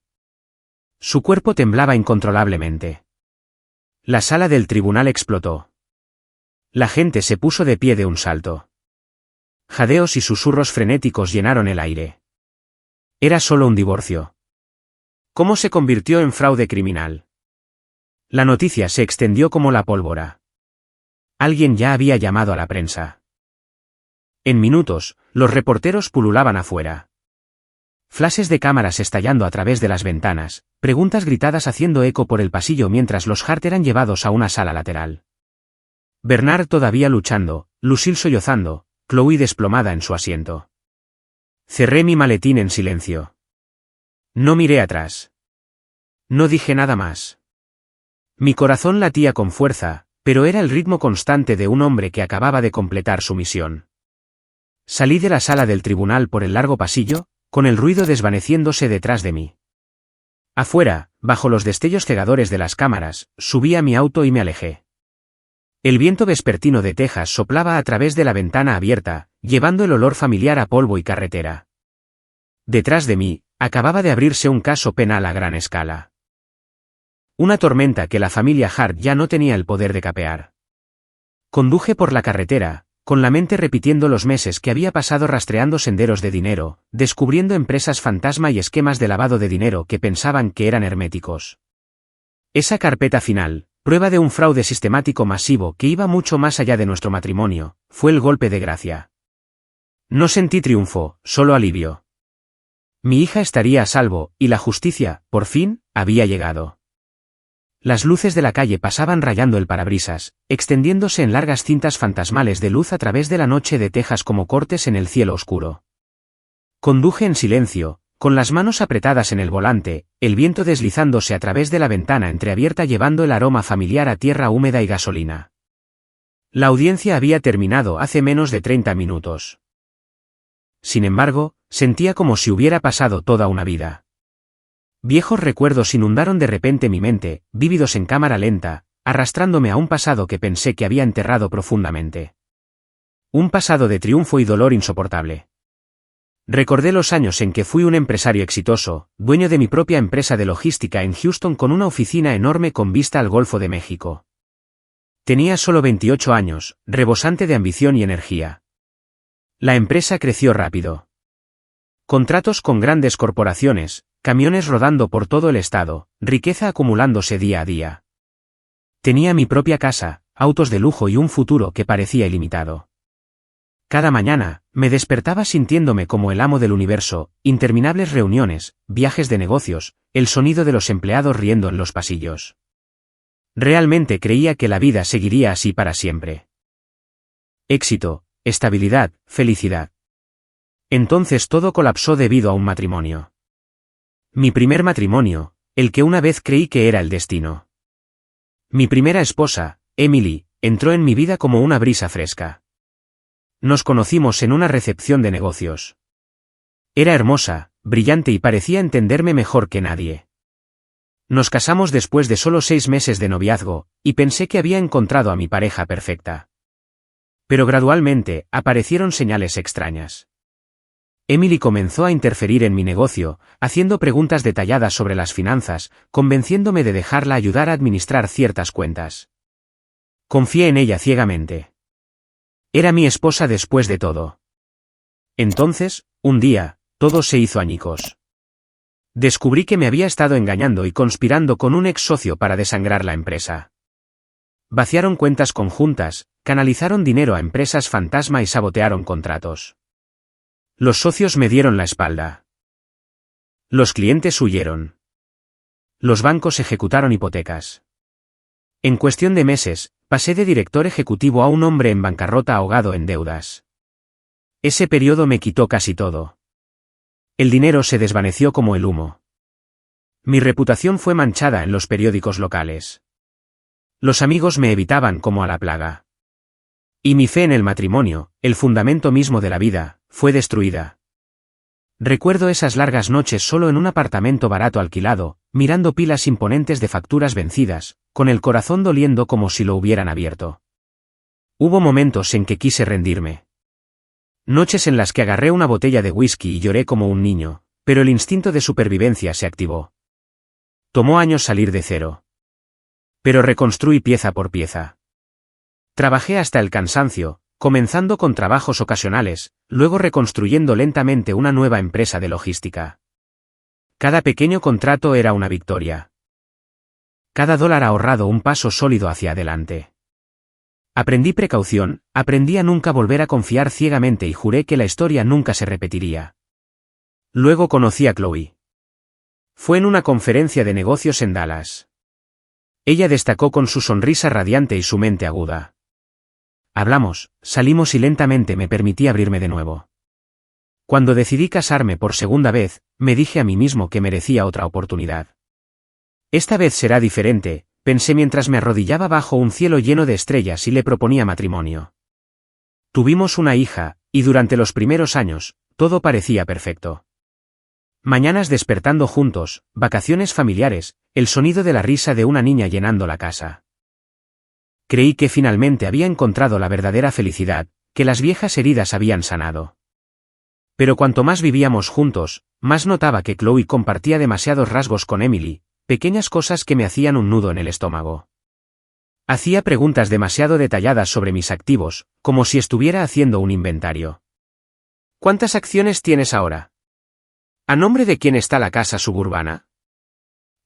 Su cuerpo temblaba incontrolablemente. La sala del tribunal explotó. La gente se puso de pie de un salto. Jadeos y susurros frenéticos llenaron el aire. Era solo un divorcio. ¿Cómo se convirtió en fraude criminal? La noticia se extendió como la pólvora. Alguien ya había llamado a la prensa. En minutos, los reporteros pululaban afuera. Flashes de cámaras estallando a través de las ventanas, preguntas gritadas haciendo eco por el pasillo mientras los Hart eran llevados a una sala lateral. Bernard todavía luchando, Lucille sollozando, Chloe desplomada en su asiento. Cerré mi maletín en silencio. No miré atrás. No dije nada más. Mi corazón latía con fuerza, pero era el ritmo constante de un hombre que acababa de completar su misión. Salí de la sala del tribunal por el largo pasillo, con el ruido desvaneciéndose detrás de mí. Afuera, bajo los destellos cegadores de las cámaras, subí a mi auto y me alejé. El viento vespertino de Texas soplaba a través de la ventana abierta, llevando el olor familiar a polvo y carretera. Detrás de mí, acababa de abrirse un caso penal a gran escala. Una tormenta que la familia Hart ya no tenía el poder de capear. Conduje por la carretera, con la mente repitiendo los meses que había pasado rastreando senderos de dinero, descubriendo empresas fantasma y esquemas de lavado de dinero que pensaban que eran herméticos. Esa carpeta final, prueba de un fraude sistemático masivo que iba mucho más allá de nuestro matrimonio, fue el golpe de gracia. No sentí triunfo, solo alivio. Mi hija estaría a salvo, y la justicia, por fin, había llegado. Las luces de la calle pasaban rayando el parabrisas, extendiéndose en largas cintas fantasmales de luz a través de la noche de Texas como cortes en el cielo oscuro. Conduje en silencio, con las manos apretadas en el volante, el viento deslizándose a través de la ventana entreabierta llevando el aroma familiar a tierra húmeda y gasolina. La audiencia había terminado hace menos de 30 minutos. Sin embargo, sentía como si hubiera pasado toda una vida. Viejos recuerdos inundaron de repente mi mente, vívidos en cámara lenta, arrastrándome a un pasado que pensé que había enterrado profundamente. Un pasado de triunfo y dolor insoportable. Recordé los años en que fui un empresario exitoso, dueño de mi propia empresa de logística en Houston con una oficina enorme con vista al Golfo de México. Tenía solo 28 años, rebosante de ambición y energía. La empresa creció rápido. Contratos con grandes corporaciones, camiones rodando por todo el estado, riqueza acumulándose día a día. Tenía mi propia casa, autos de lujo y un futuro que parecía ilimitado. Cada mañana, me despertaba sintiéndome como el amo del universo, interminables reuniones, viajes de negocios, el sonido de los empleados riendo en los pasillos. Realmente creía que la vida seguiría así para siempre. Éxito, estabilidad, felicidad. Entonces todo colapsó debido a un matrimonio. Mi primer matrimonio, el que una vez creí que era el destino. Mi primera esposa, Emily, entró en mi vida como una brisa fresca. Nos conocimos en una recepción de negocios. Era hermosa, brillante y parecía entenderme mejor que nadie. Nos casamos después de solo 6 meses de noviazgo, y pensé que había encontrado a mi pareja perfecta. Pero gradualmente, aparecieron señales extrañas. Emily comenzó a interferir en mi negocio, haciendo preguntas detalladas sobre las finanzas, convenciéndome de dejarla ayudar a administrar ciertas cuentas. Confié en ella ciegamente. Era mi esposa después de todo. Entonces, un día, todo se hizo añicos. Descubrí que me había estado engañando y conspirando con un ex socio para desangrar la empresa. Vaciaron cuentas conjuntas, canalizaron dinero a empresas fantasma y sabotearon contratos. Los socios me dieron la espalda. Los clientes huyeron. Los bancos ejecutaron hipotecas. En cuestión de meses, pasé de director ejecutivo a un hombre en bancarrota ahogado en deudas. Ese periodo me quitó casi todo. El dinero se desvaneció como el humo. Mi reputación fue manchada en los periódicos locales. Los amigos me evitaban como a la plaga. Y mi fe en el matrimonio, el fundamento mismo de la vida, fue destruida. Recuerdo esas largas noches solo en un apartamento barato alquilado, mirando pilas imponentes de facturas vencidas, con el corazón doliendo como si lo hubieran abierto. Hubo momentos en que quise rendirme. Noches en las que agarré una botella de whisky y lloré como un niño, pero el instinto de supervivencia se activó. Tomó años salir de cero. Pero reconstruí pieza por pieza. Trabajé hasta el cansancio, comenzando con trabajos ocasionales, luego reconstruyendo lentamente una nueva empresa de logística. Cada pequeño contrato era una victoria. Cada dólar ahorrado un paso sólido hacia adelante. Aprendí precaución, aprendí a nunca volver a confiar ciegamente y juré que la historia nunca se repetiría. Luego conocí a Chloe. Fue en una conferencia de negocios en Dallas. Ella destacó con su sonrisa radiante y su mente aguda. Hablamos, salimos y lentamente me permití abrirme de nuevo. Cuando decidí casarme por segunda vez, me dije a mí mismo que merecía otra oportunidad. Esta vez será diferente, pensé mientras me arrodillaba bajo un cielo lleno de estrellas y le proponía matrimonio. Tuvimos una hija, y durante los primeros años, todo parecía perfecto. Mañanas despertando juntos, vacaciones familiares, el sonido de la risa de una niña llenando la casa. Creí que finalmente había encontrado la verdadera felicidad, que las viejas heridas habían sanado. Pero cuanto más vivíamos juntos, más notaba que Chloe compartía demasiados rasgos con Emily, pequeñas cosas que me hacían un nudo en el estómago. Hacía preguntas demasiado detalladas sobre mis activos, como si estuviera haciendo un inventario. ¿Cuántas acciones tienes ahora? ¿A nombre de quién está la casa suburbana?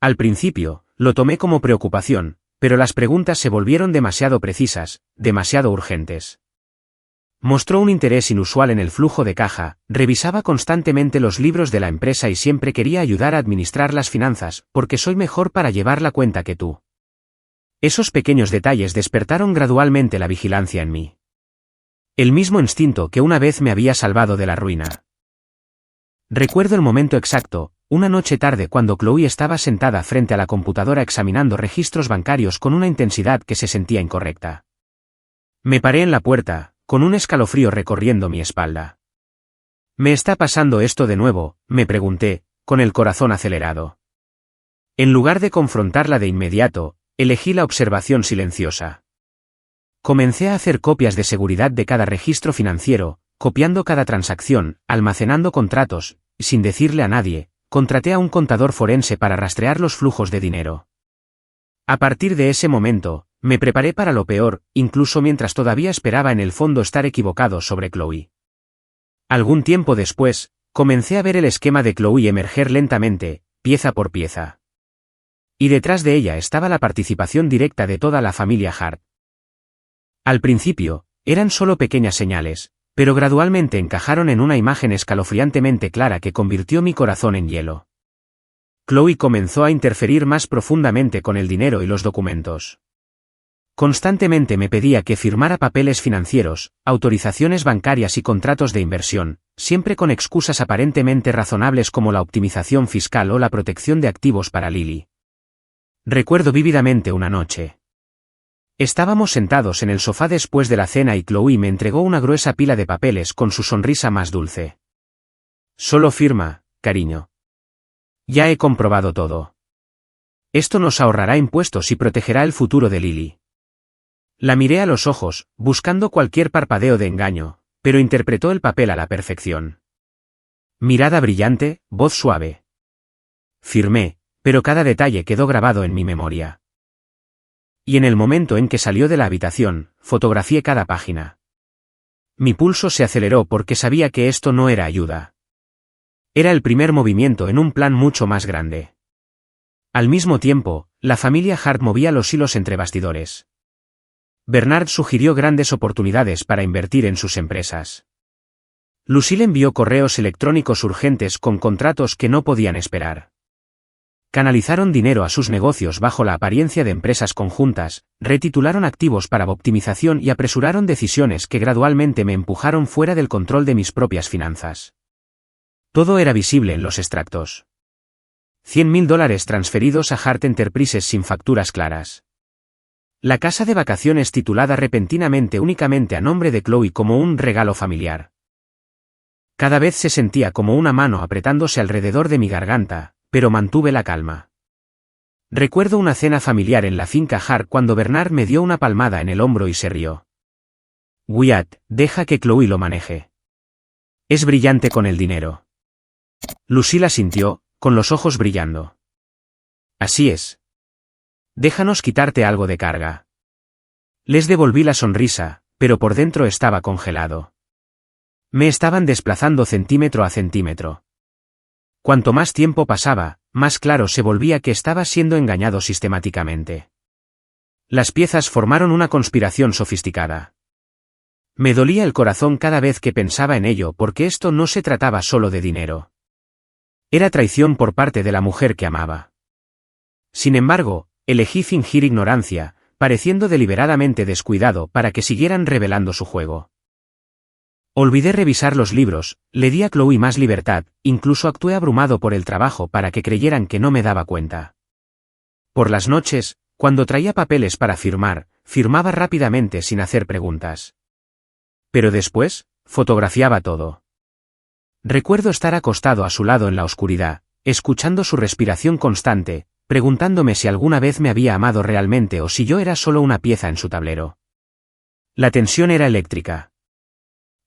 Al principio, lo tomé como preocupación, pero las preguntas se volvieron demasiado precisas, demasiado urgentes. Mostró un interés inusual en el flujo de caja, revisaba constantemente los libros de la empresa y siempre quería ayudar a administrar las finanzas, porque soy mejor para llevar la cuenta que tú. Esos pequeños detalles despertaron gradualmente la vigilancia en mí. El mismo instinto que una vez me había salvado de la ruina. Recuerdo el momento exacto, una noche tarde cuando Chloe estaba sentada frente a la computadora examinando registros bancarios con una intensidad que se sentía incorrecta. Me paré en la puerta, con un escalofrío recorriendo mi espalda. ¿Me está pasando esto de nuevo?, me pregunté, con el corazón acelerado. En lugar de confrontarla de inmediato, elegí la observación silenciosa. Comencé a hacer copias de seguridad de cada registro financiero, copiando cada transacción, almacenando contratos, y sin decirle a nadie, contraté a un contador forense para rastrear los flujos de dinero. A partir de ese momento, me preparé para lo peor, incluso mientras todavía esperaba en el fondo estar equivocado sobre Chloe. Algún tiempo después, comencé a ver el esquema de Chloe emerger lentamente, pieza por pieza. Y detrás de ella estaba la participación directa de toda la familia Hart. Al principio, eran solo pequeñas señales, pero gradualmente encajaron en una imagen escalofriantemente clara que convirtió mi corazón en hielo. Chloe comenzó a interferir más profundamente con el dinero y los documentos. Constantemente me pedía que firmara papeles financieros, autorizaciones bancarias y contratos de inversión, siempre con excusas aparentemente razonables como la optimización fiscal o la protección de activos para Lily. Recuerdo vívidamente una noche. Estábamos sentados en el sofá después de la cena y Chloe me entregó una gruesa pila de papeles con su sonrisa más dulce. Solo firma, cariño. Ya he comprobado todo. Esto nos ahorrará impuestos y protegerá el futuro de Lily. La miré a los ojos, buscando cualquier parpadeo de engaño, pero interpretó el papel a la perfección. Mirada brillante, voz suave. Firmé, pero cada detalle quedó grabado en mi memoria. Y en el momento en que salió de la habitación, fotografié cada página. Mi pulso se aceleró porque sabía que esto no era ayuda. Era el primer movimiento en un plan mucho más grande. Al mismo tiempo, la familia Hart movía los hilos entre bastidores. Bernard sugirió grandes oportunidades para invertir en sus empresas. Lucille envió correos electrónicos urgentes con contratos que no podían esperar. Canalizaron dinero a sus negocios bajo la apariencia de empresas conjuntas, retitularon activos para optimización y apresuraron decisiones que gradualmente me empujaron fuera del control de mis propias finanzas. Todo era visible en los extractos. $100.000 transferidos a Hart Enterprises sin facturas claras. La casa de vacaciones titulada repentinamente únicamente a nombre de Chloe como un regalo familiar. Cada vez se sentía como una mano apretándose alrededor de mi garganta, pero mantuve la calma. Recuerdo una cena familiar en la finca Hart cuando Bernard me dio una palmada en el hombro y se rió. Wyatt, deja que Chloe lo maneje. Es brillante con el dinero. Lucille asintió, con los ojos brillando. Así es. Déjanos quitarte algo de carga. Les devolví la sonrisa, pero por dentro estaba congelado. Me estaban desplazando centímetro a centímetro. Cuanto más tiempo pasaba, más claro se volvía que estaba siendo engañado sistemáticamente. Las piezas formaron una conspiración sofisticada. Me dolía el corazón cada vez que pensaba en ello porque esto no se trataba solo de dinero. Era traición por parte de la mujer que amaba. Sin embargo, elegí fingir ignorancia, pareciendo deliberadamente descuidado para que siguieran revelando su juego. Olvidé revisar los libros, le di a Chloe más libertad, incluso actué abrumado por el trabajo para que creyeran que no me daba cuenta. Por las noches, cuando traía papeles para firmar, firmaba rápidamente sin hacer preguntas. Pero después, fotografiaba todo. Recuerdo estar acostado a su lado en la oscuridad, escuchando su respiración constante, preguntándome si alguna vez me había amado realmente o si yo era solo una pieza en su tablero. La tensión era eléctrica.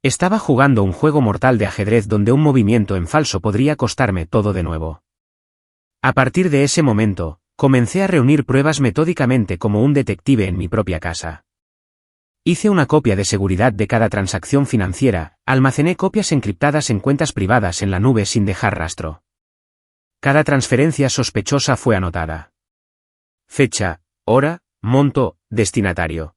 Estaba jugando un juego mortal de ajedrez donde un movimiento en falso podría costarme todo de nuevo. A partir de ese momento, comencé a reunir pruebas metódicamente como un detective en mi propia casa. Hice una copia de seguridad de cada transacción financiera, almacené copias encriptadas en cuentas privadas en la nube sin dejar rastro. Cada transferencia sospechosa fue anotada. Fecha, hora, monto, destinatario.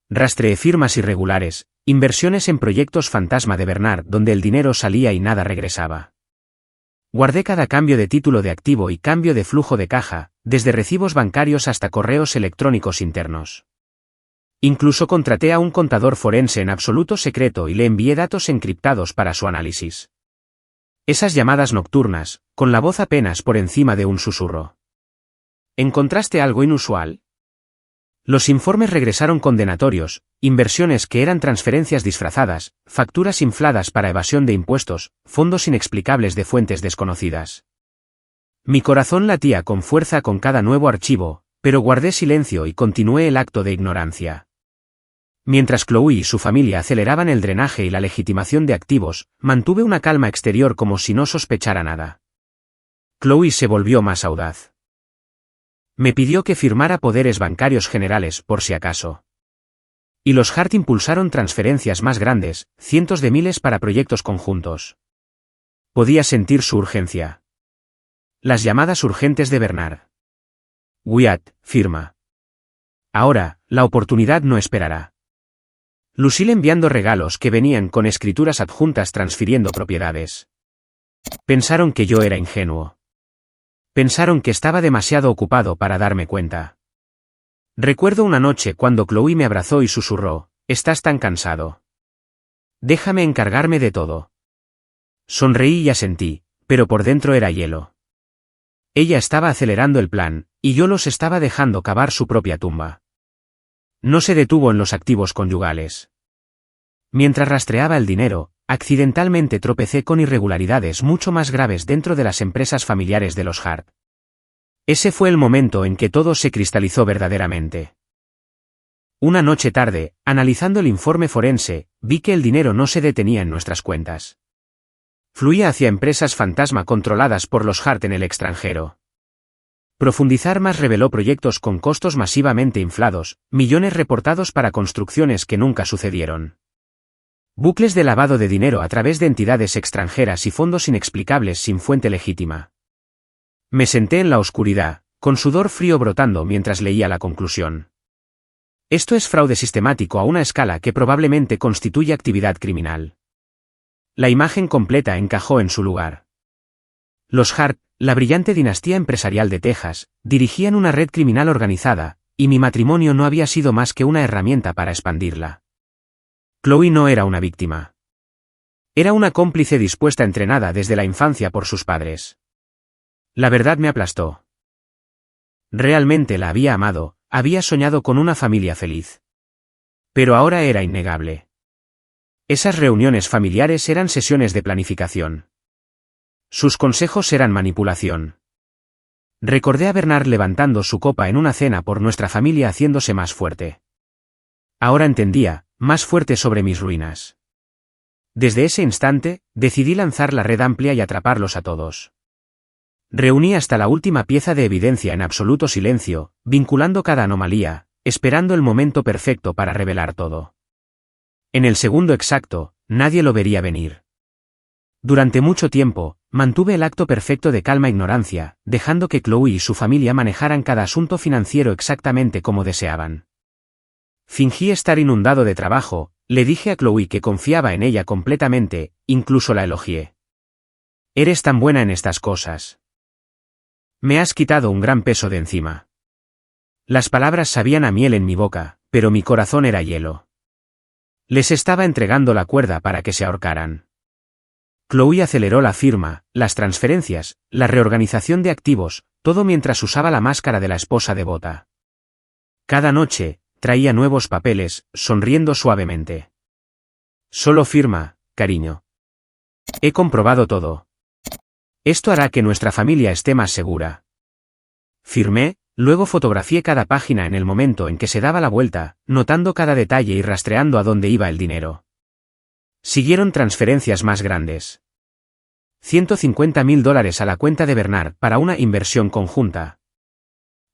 Rastreé firmas irregulares, inversiones en proyectos fantasma de Bernard donde el dinero salía y nada regresaba. Guardé cada cambio de título de activo y cambio de flujo de caja, desde recibos bancarios hasta correos electrónicos internos. Incluso contraté a un contador forense en absoluto secreto y le envié datos encriptados para su análisis. Esas llamadas nocturnas, con la voz apenas por encima de un susurro. ¿Encontraste algo inusual? Los informes regresaron condenatorios, inversiones que eran transferencias disfrazadas, facturas infladas para evasión de impuestos, fondos inexplicables de fuentes desconocidas. Mi corazón latía con fuerza con cada nuevo archivo, pero guardé silencio y continué el acto de ignorancia. Mientras Chloe y su familia aceleraban el drenaje y la legitimación de activos, mantuve una calma exterior como si no sospechara nada. Chloe se volvió más audaz. Me pidió que firmara poderes bancarios generales por si acaso. Y los Hart impulsaron transferencias más grandes, cientos de miles para proyectos conjuntos. Podía sentir su urgencia. Las llamadas urgentes de Bernard. Wyatt, firma. Ahora, la oportunidad no esperará. Lucille enviando regalos que venían con escrituras adjuntas transfiriendo propiedades. Pensaron que yo era ingenuo. Pensaron que estaba demasiado ocupado para darme cuenta. Recuerdo una noche cuando Chloe me abrazó y susurró, «¿Estás tan cansado? Déjame encargarme de todo». Sonreí y asentí, pero por dentro era hielo. Ella estaba acelerando el plan, y yo los estaba dejando cavar su propia tumba. No se detuvo en los activos conyugales. Mientras rastreaba el dinero, accidentalmente tropecé con irregularidades mucho más graves dentro de las empresas familiares de los Hart. Ese fue el momento en que todo se cristalizó verdaderamente. Una noche tarde, analizando el informe forense, vi que el dinero no se detenía en nuestras cuentas. Fluía hacia empresas fantasma controladas por los Hart en el extranjero. Profundizar más reveló proyectos con costos masivamente inflados, millones reportados para construcciones que nunca sucedieron. Bucles de lavado de dinero a través de entidades extranjeras y fondos inexplicables sin fuente legítima. Me senté en la oscuridad, con sudor frío brotando mientras leía la conclusión. Esto es fraude sistemático a una escala que probablemente constituye actividad criminal. La imagen completa encajó en su lugar. Los Hart, la brillante dinastía empresarial de Texas, dirigían una red criminal organizada, y mi matrimonio no había sido más que una herramienta para expandirla. Chloe no era una víctima. Era una cómplice dispuesta entrenada desde la infancia por sus padres. La verdad me aplastó. Realmente la había amado, había soñado con una familia feliz. Pero ahora era innegable. Esas reuniones familiares eran sesiones de planificación. Sus consejos eran manipulación. Recordé a Bernard levantando su copa en una cena por nuestra familia haciéndose más fuerte. Ahora entendía, más fuerte sobre mis ruinas. Desde ese instante, decidí lanzar la red amplia y atraparlos a todos. Reuní hasta la última pieza de evidencia en absoluto silencio, vinculando cada anomalía, esperando el momento perfecto para revelar todo. En el segundo exacto, nadie lo vería venir. Durante mucho tiempo, mantuve el acto perfecto de calma ignorancia, dejando que Chloe y su familia manejaran cada asunto financiero exactamente como deseaban. Fingí estar inundado de trabajo, le dije a Chloe que confiaba en ella completamente, incluso la elogié. Eres tan buena en estas cosas. Me has quitado un gran peso de encima. Las palabras sabían a miel en mi boca, pero mi corazón era hielo. Les estaba entregando la cuerda para que se ahorcaran. Chloe aceleró la firma, las transferencias, la reorganización de activos, todo mientras usaba la máscara de la esposa devota. Cada noche, traía nuevos papeles, sonriendo suavemente. Solo firma, cariño. He comprobado todo. Esto hará que nuestra familia esté más segura. Firmé, luego fotografié cada página en el momento en que se daba la vuelta, notando cada detalle y rastreando a dónde iba el dinero. Siguieron transferencias más grandes. $150.000 a la cuenta de Bernard para una inversión conjunta.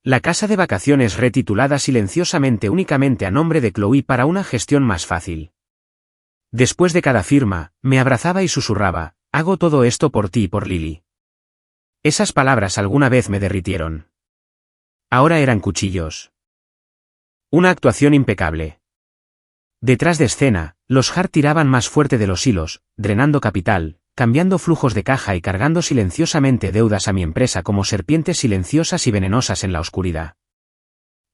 La casa de vacaciones retitulada silenciosamente únicamente a nombre de Chloe para una gestión más fácil. Después de cada firma, me abrazaba y susurraba, hago todo esto por ti y por Lily. Esas palabras alguna vez me derritieron. Ahora eran cuchillos. Una actuación impecable. Detrás de escena, los Hart tiraban más fuerte de los hilos, drenando capital, cambiando flujos de caja y cargando silenciosamente deudas a mi empresa como serpientes silenciosas y venenosas en la oscuridad.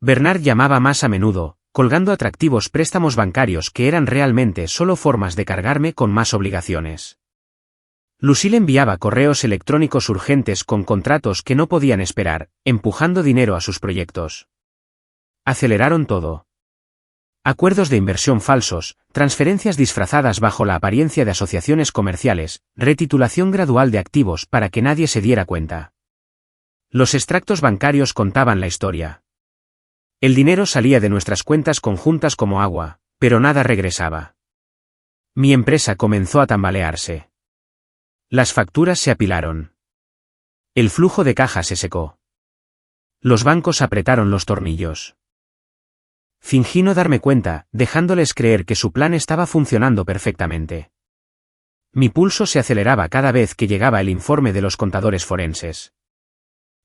Bernard llamaba más a menudo, colgando atractivos préstamos bancarios que eran realmente solo formas de cargarme con más obligaciones. Lucille enviaba correos electrónicos urgentes con contratos que no podían esperar, empujando dinero a sus proyectos. Aceleraron todo. Acuerdos de inversión falsos, transferencias disfrazadas bajo la apariencia de asociaciones comerciales, retitulación gradual de activos para que nadie se diera cuenta. Los extractos bancarios contaban la historia. El dinero salía de nuestras cuentas conjuntas como agua, pero nada regresaba. Mi empresa comenzó a tambalearse. Las facturas se apilaron. El flujo de caja se secó. Los bancos apretaron los tornillos. Fingí no darme cuenta, dejándoles creer que su plan estaba funcionando perfectamente. Mi pulso se aceleraba cada vez que llegaba el informe de los contadores forenses.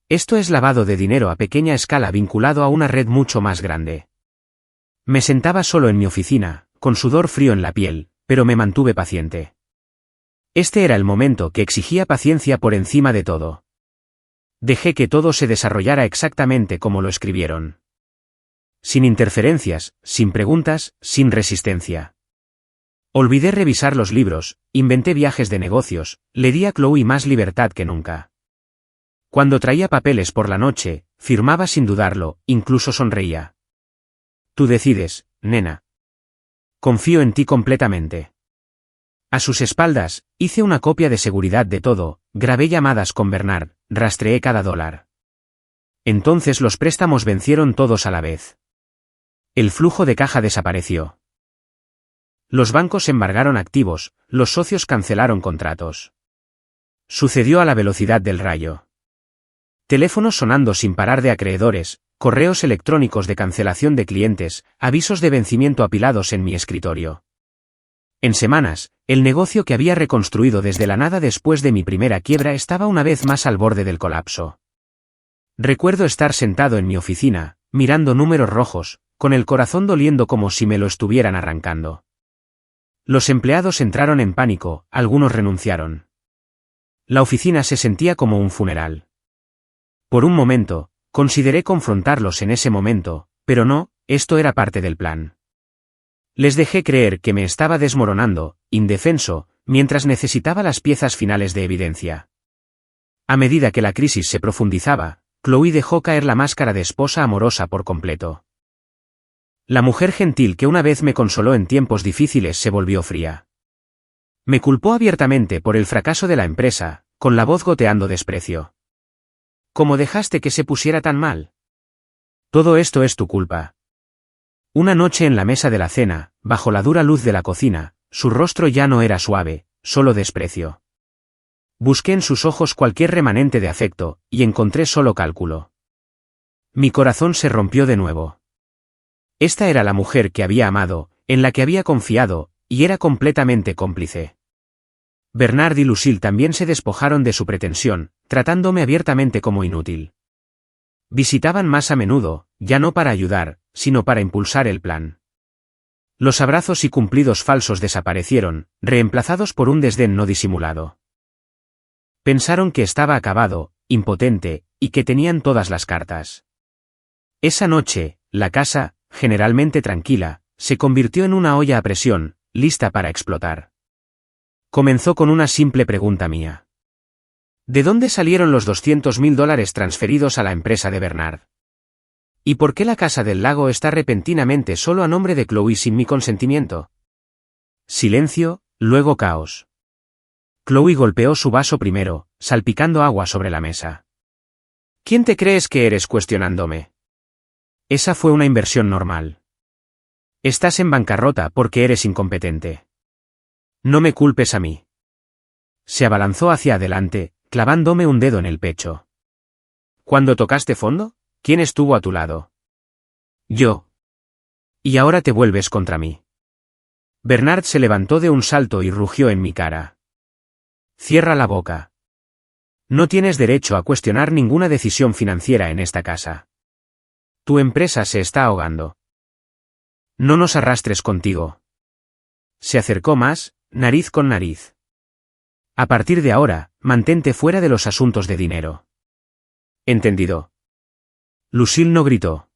Esto es lavado de dinero a pequeña escala vinculado a una red mucho más grande. Me sentaba solo en mi oficina, con sudor frío en la piel, pero me mantuve paciente. Este era el momento que exigía paciencia por encima de todo. Dejé que todo se desarrollara exactamente como lo escribieron. Sin interferencias, sin preguntas, sin resistencia. Olvidé revisar los libros, inventé viajes de negocios, le di a Chloe más libertad que nunca. Cuando traía papeles por la noche, firmaba sin dudarlo, incluso sonreía. Tú decides, nena. Confío en ti completamente. A sus espaldas, hice una copia de seguridad de todo, grabé llamadas con Bernard, rastreé cada dólar. Entonces los préstamos vencieron todos a la vez. El flujo de caja desapareció. Los bancos embargaron activos, los socios cancelaron contratos. Sucedió a la velocidad del rayo. Teléfonos sonando sin parar de acreedores, correos electrónicos de cancelación de clientes, avisos de vencimiento apilados en mi escritorio. En semanas, el negocio que había reconstruido desde la nada después de mi primera quiebra estaba una vez más al borde del colapso. Recuerdo estar sentado en mi oficina, mirando números rojos, con el corazón doliendo como si me lo estuvieran arrancando. Los empleados entraron en pánico, algunos renunciaron. La oficina se sentía como un funeral. Por un momento, consideré confrontarlos en ese momento, pero no, esto era parte del plan. Les dejé creer que me estaba desmoronando, indefenso, mientras necesitaba las piezas finales de evidencia. A medida que la crisis se profundizaba, Chloe dejó caer la máscara de esposa amorosa por completo. La mujer gentil que una vez me consoló en tiempos difíciles se volvió fría. Me culpó abiertamente por el fracaso de la empresa, con la voz goteando desprecio. ¿Cómo dejaste que se pusiera tan mal? Todo esto es tu culpa. Una noche en la mesa de la cena, bajo la dura luz de la cocina, su rostro ya no era suave, solo desprecio. Busqué en sus ojos cualquier remanente de afecto, y encontré solo cálculo. Mi corazón se rompió de nuevo. Esta era la mujer que había amado, en la que había confiado, y era completamente cómplice. Bernard y Lucille también se despojaron de su pretensión, tratándome abiertamente como inútil. Visitaban más a menudo, ya no para ayudar, sino para impulsar el plan. Los abrazos y cumplidos falsos desaparecieron, reemplazados por un desdén no disimulado. Pensaron que estaba acabado, impotente, y que tenían todas las cartas. Esa noche, la casa, generalmente tranquila, se convirtió en una olla a presión, lista para explotar. Comenzó con una simple pregunta mía. ¿De dónde salieron los $200.000 transferidos a la empresa de Bernard? ¿Y por qué la Casa del Lago está repentinamente solo a nombre de Chloe sin mi consentimiento? Silencio, luego caos. Chloe golpeó su vaso primero, salpicando agua sobre la mesa. ¿Quién te crees que eres cuestionándome? Esa fue una inversión normal. Estás en bancarrota porque eres incompetente. No me culpes a mí. Se abalanzó hacia adelante, clavándome un dedo en el pecho. ¿Cuándo tocaste fondo? ¿Quién estuvo a tu lado? Yo. Y ahora te vuelves contra mí. Bernard se levantó de un salto y rugió en mi cara. Cierra la boca. No tienes derecho a cuestionar ninguna decisión financiera en esta casa. Tu empresa se está ahogando. No nos arrastres contigo. Se acercó más, nariz con nariz. A partir de ahora, mantente fuera de los asuntos de dinero. ¿Entendido? Lucille no gritó.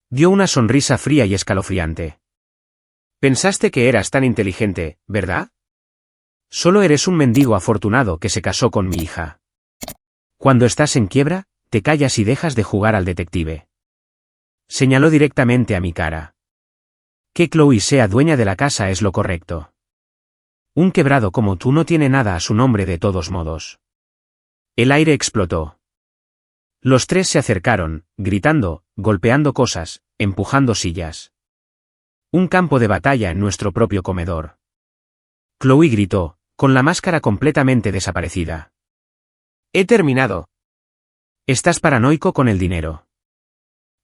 Dio una sonrisa fría y escalofriante. Pensaste que eras tan inteligente, ¿verdad? Solo eres un mendigo afortunado que se casó con mi hija. Cuando estás en quiebra, te callas y dejas de jugar al detective. Señaló directamente a mi cara. Que Chloe sea dueña de la casa es lo correcto. Un quebrado como tú no tiene nada a su nombre de todos modos. El aire explotó. Los tres se acercaron, gritando, golpeando cosas, empujando sillas. Un campo de batalla en nuestro propio comedor. Chloe gritó, con la máscara completamente desaparecida. He terminado. Estás paranoico con el dinero.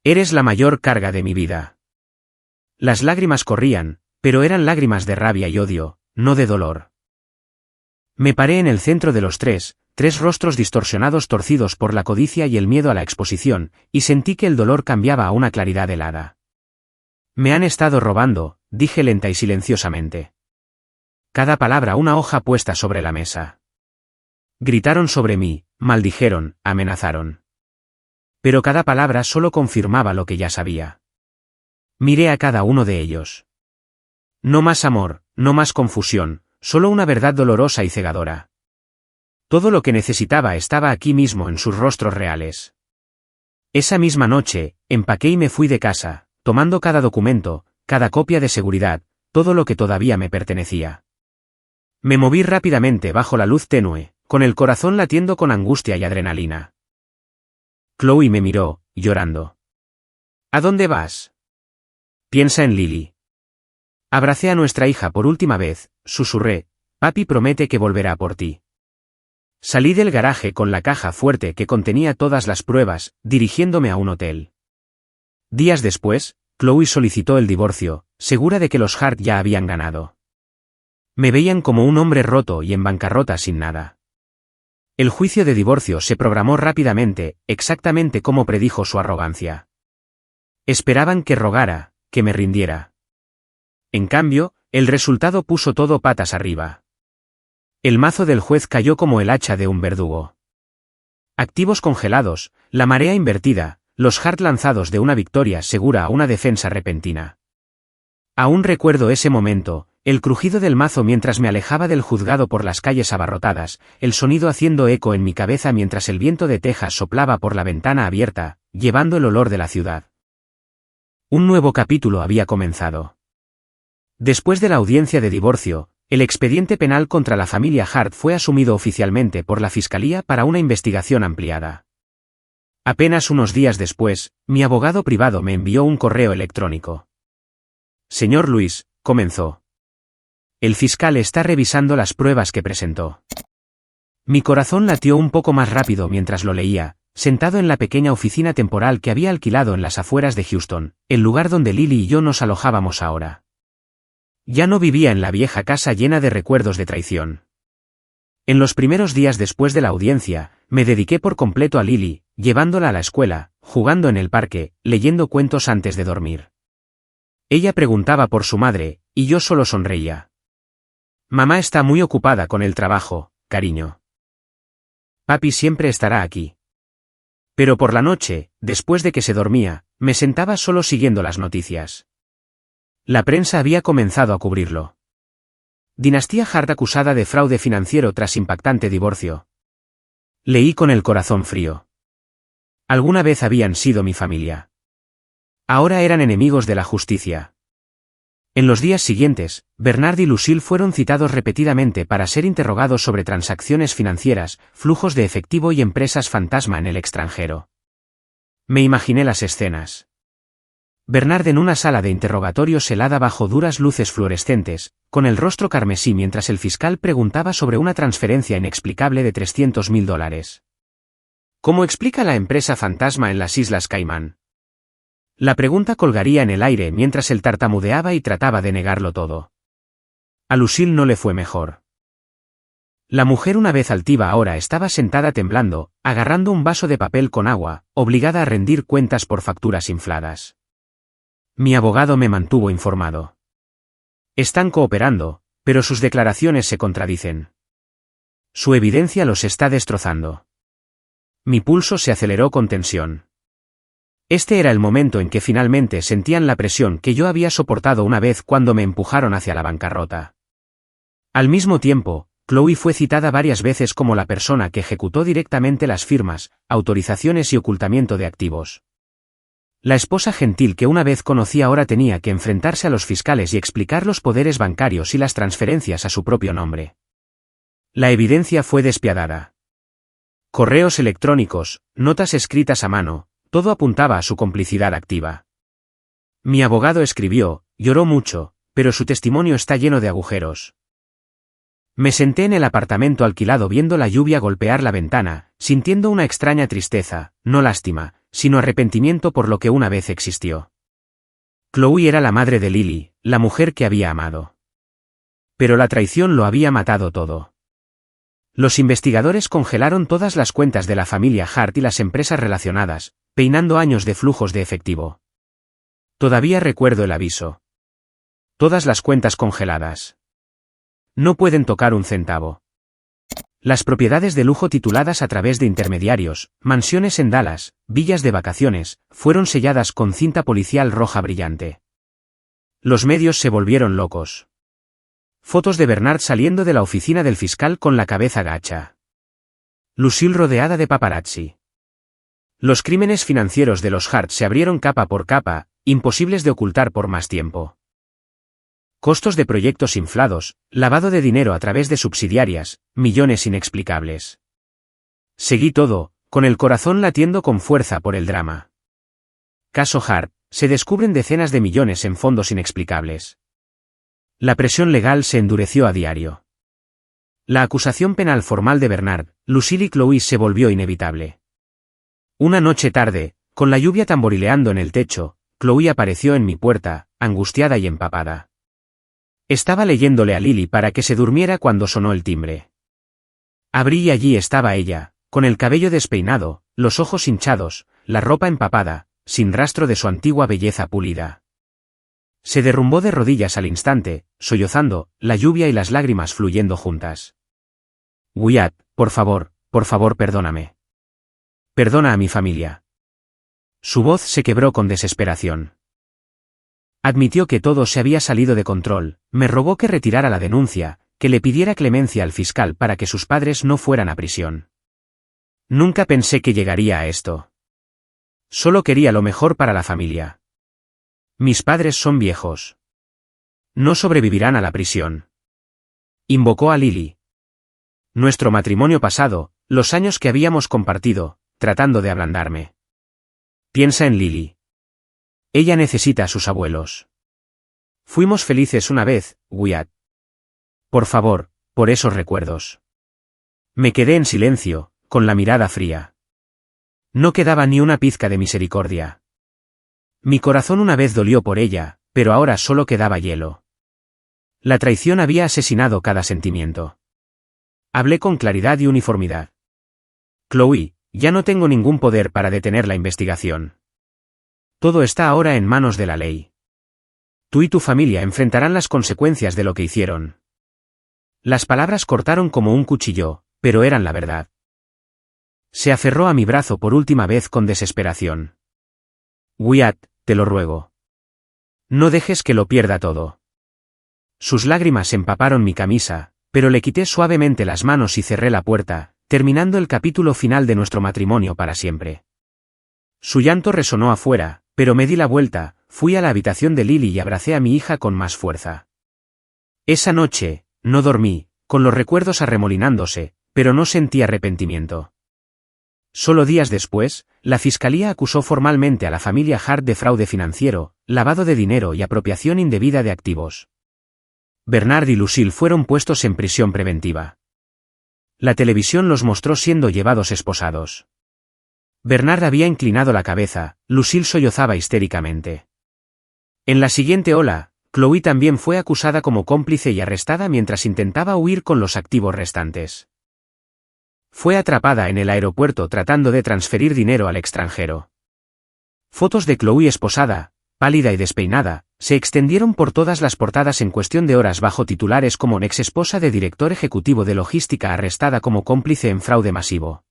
Eres la mayor carga de mi vida. Las lágrimas corrían, pero eran lágrimas de rabia y odio, no de dolor. Me paré en el centro de los tres rostros distorsionados torcidos por la codicia y el miedo a la exposición, y sentí que el dolor cambiaba a una claridad helada. Me han estado robando, dije lenta y silenciosamente. Cada palabra una hoja puesta sobre la mesa. Gritaron sobre mí, maldijeron, amenazaron. Pero cada palabra solo confirmaba lo que ya sabía. Miré a cada uno de ellos. No más amor, no más confusión, solo una verdad dolorosa y cegadora. Todo lo que necesitaba estaba aquí mismo en sus rostros reales. Esa misma noche, empaqué y me fui de casa, tomando cada documento, cada copia de seguridad, todo lo que todavía me pertenecía. Me moví rápidamente bajo la luz tenue, con el corazón latiendo con angustia y adrenalina. Chloe me miró, llorando. ¿A dónde vas? Piensa en Lily. Abracé a nuestra hija por última vez, susurré, papi promete que volverá por ti. Salí del garaje con la caja fuerte que contenía todas las pruebas, dirigiéndome a un hotel. Días después, Chloe solicitó el divorcio, segura de que los Hart ya habían ganado. Me veían como un hombre roto y en bancarrota sin nada. El juicio de divorcio se programó rápidamente, exactamente como predijo su arrogancia. Esperaban que rogara, que me rindiera. En cambio, el resultado puso todo patas arriba. El mazo del juez cayó como el hacha de un verdugo. Activos congelados, la marea invertida, los Hart lanzados de una victoria segura a una defensa repentina. Aún recuerdo ese momento, el crujido del mazo mientras me alejaba del juzgado por las calles abarrotadas, el sonido haciendo eco en mi cabeza mientras el viento de Texas soplaba por la ventana abierta, llevando el olor de la ciudad. Un nuevo capítulo había comenzado. Después de la audiencia de divorcio, el expediente penal contra la familia Hart fue asumido oficialmente por la Fiscalía para una investigación ampliada. Apenas unos días después, mi abogado privado me envió un correo electrónico. Señor Luis, comenzó. El fiscal está revisando las pruebas que presentó. Mi corazón latió un poco más rápido mientras lo leía, sentado en la pequeña oficina temporal que había alquilado en las afueras de Houston, el lugar donde Lily y yo nos alojábamos ahora. Ya no vivía en la vieja casa llena de recuerdos de traición. En los primeros días después de la audiencia, me dediqué por completo a Lily, llevándola a la escuela, jugando en el parque, leyendo cuentos antes de dormir. Ella preguntaba por su madre, y yo solo sonreía. Mamá está muy ocupada con el trabajo, cariño. Papi siempre estará aquí. Pero por la noche, después de que se dormía, me sentaba solo siguiendo las noticias. La prensa había comenzado a cubrirlo. Dinastía Hart acusada de fraude financiero tras impactante divorcio. Leí con el corazón frío. Alguna vez habían sido mi familia. Ahora eran enemigos de la justicia. En los días siguientes, Bernard y Lucille fueron citados repetidamente para ser interrogados sobre transacciones financieras, flujos de efectivo y empresas fantasma en el extranjero. Me imaginé las escenas. Bernard en una sala de interrogatorios helada bajo duras luces fluorescentes, con el rostro carmesí mientras el fiscal preguntaba sobre una transferencia inexplicable de $300.000. ¿Cómo explica la empresa fantasma en las Islas Caimán? La pregunta colgaría en el aire mientras él tartamudeaba y trataba de negarlo todo. A Lucille no le fue mejor. La mujer una vez altiva ahora estaba sentada temblando, agarrando un vaso de papel con agua, obligada a rendir cuentas por facturas infladas. Mi abogado me mantuvo informado. Están cooperando, pero sus declaraciones se contradicen. Su evidencia los está destrozando. Mi pulso se aceleró con tensión. Este era el momento en que finalmente sentían la presión que yo había soportado una vez cuando me empujaron hacia la bancarrota. Al mismo tiempo, Chloe fue citada varias veces como la persona que ejecutó directamente las firmas, autorizaciones y ocultamiento de activos. La esposa gentil que una vez conocí ahora tenía que enfrentarse a los fiscales y explicar los poderes bancarios y las transferencias a su propio nombre. La evidencia fue despiadada. Correos electrónicos, notas escritas a mano, todo apuntaba a su complicidad activa. Mi abogado escribió, lloró mucho, pero su testimonio está lleno de agujeros. Me senté en el apartamento alquilado viendo la lluvia golpear la ventana, sintiendo una extraña tristeza, no lástima, sino arrepentimiento por lo que una vez existió. Chloe era la madre de Lily, la mujer que había amado. Pero la traición lo había matado todo. Los investigadores congelaron todas las cuentas de la familia Hart y las empresas relacionadas, peinando años de flujos de efectivo. Todavía recuerdo el aviso. Todas las cuentas congeladas. No pueden tocar un centavo. Las propiedades de lujo tituladas a través de intermediarios, mansiones en Dallas, villas de vacaciones, fueron selladas con cinta policial roja brillante. Los medios se volvieron locos. Fotos de Bernard saliendo de la oficina del fiscal con la cabeza gacha. Lucille rodeada de paparazzi. Los crímenes financieros de los Hart se abrieron capa por capa, imposibles de ocultar por más tiempo. Costos de proyectos inflados, lavado de dinero a través de subsidiarias, millones inexplicables. Seguí todo, con el corazón latiendo con fuerza por el drama. Caso Hart, se descubren decenas de millones en fondos inexplicables. La presión legal se endureció a diario. La acusación penal formal de Bernard, Lucille y Chloe se volvió inevitable. Una noche tarde, con la lluvia tamborileando en el techo, Chloe apareció en mi puerta, angustiada y empapada. Estaba leyéndole a Lily para que se durmiera cuando sonó el timbre. Abrí y allí estaba ella, con el cabello despeinado, los ojos hinchados, la ropa empapada, sin rastro de su antigua belleza pulida. Se derrumbó de rodillas al instante, sollozando, la lluvia y las lágrimas fluyendo juntas. Wyatt, por favor, perdóname. Perdona a mi familia. Su voz se quebró con desesperación. Admitió que todo se había salido de control, me rogó que retirara la denuncia, que le pidiera clemencia al fiscal para que sus padres no fueran a prisión. Nunca pensé que llegaría a esto. Solo quería lo mejor para la familia. Mis padres son viejos. No sobrevivirán a la prisión. Invocó a Lily. Nuestro matrimonio pasado, los años que habíamos compartido, tratando de ablandarme. Piensa en Lily. Ella necesita a sus abuelos. Fuimos felices una vez, Wyatt. Por favor, por esos recuerdos. Me quedé en silencio, con la mirada fría. No quedaba ni una pizca de misericordia. Mi corazón una vez dolió por ella, pero ahora solo quedaba hielo. La traición había asesinado cada sentimiento. Hablé con claridad y uniformidad. Chloe, ya no tengo ningún poder para detener la investigación. Todo está ahora en manos de la ley. Tú y tu familia enfrentarán las consecuencias de lo que hicieron. Las palabras cortaron como un cuchillo, pero eran la verdad. Se aferró a mi brazo por última vez con desesperación. Wyatt, te lo ruego. No dejes que lo pierda todo. Sus lágrimas empaparon mi camisa, pero le quité suavemente las manos y cerré la puerta, terminando el capítulo final de nuestro matrimonio para siempre. Su llanto resonó afuera, pero me di la vuelta, fui a la habitación de Lily y abracé a mi hija con más fuerza. Esa noche, no dormí, con los recuerdos arremolinándose, pero no sentí arrepentimiento. Solo días después, la fiscalía acusó formalmente a la familia Hart de fraude financiero, lavado de dinero y apropiación indebida de activos. Bernard y Lucille fueron puestos en prisión preventiva. La televisión los mostró siendo llevados esposados. Bernard había inclinado la cabeza, Lucille sollozaba histéricamente. En la siguiente ola, Chloe también fue acusada como cómplice y arrestada mientras intentaba huir con los activos restantes. Fue atrapada en el aeropuerto tratando de transferir dinero al extranjero. Fotos de Chloe esposada, pálida y despeinada, se extendieron por todas las portadas en cuestión de horas bajo titulares como ex esposa de director ejecutivo de logística arrestada como cómplice en fraude masivo.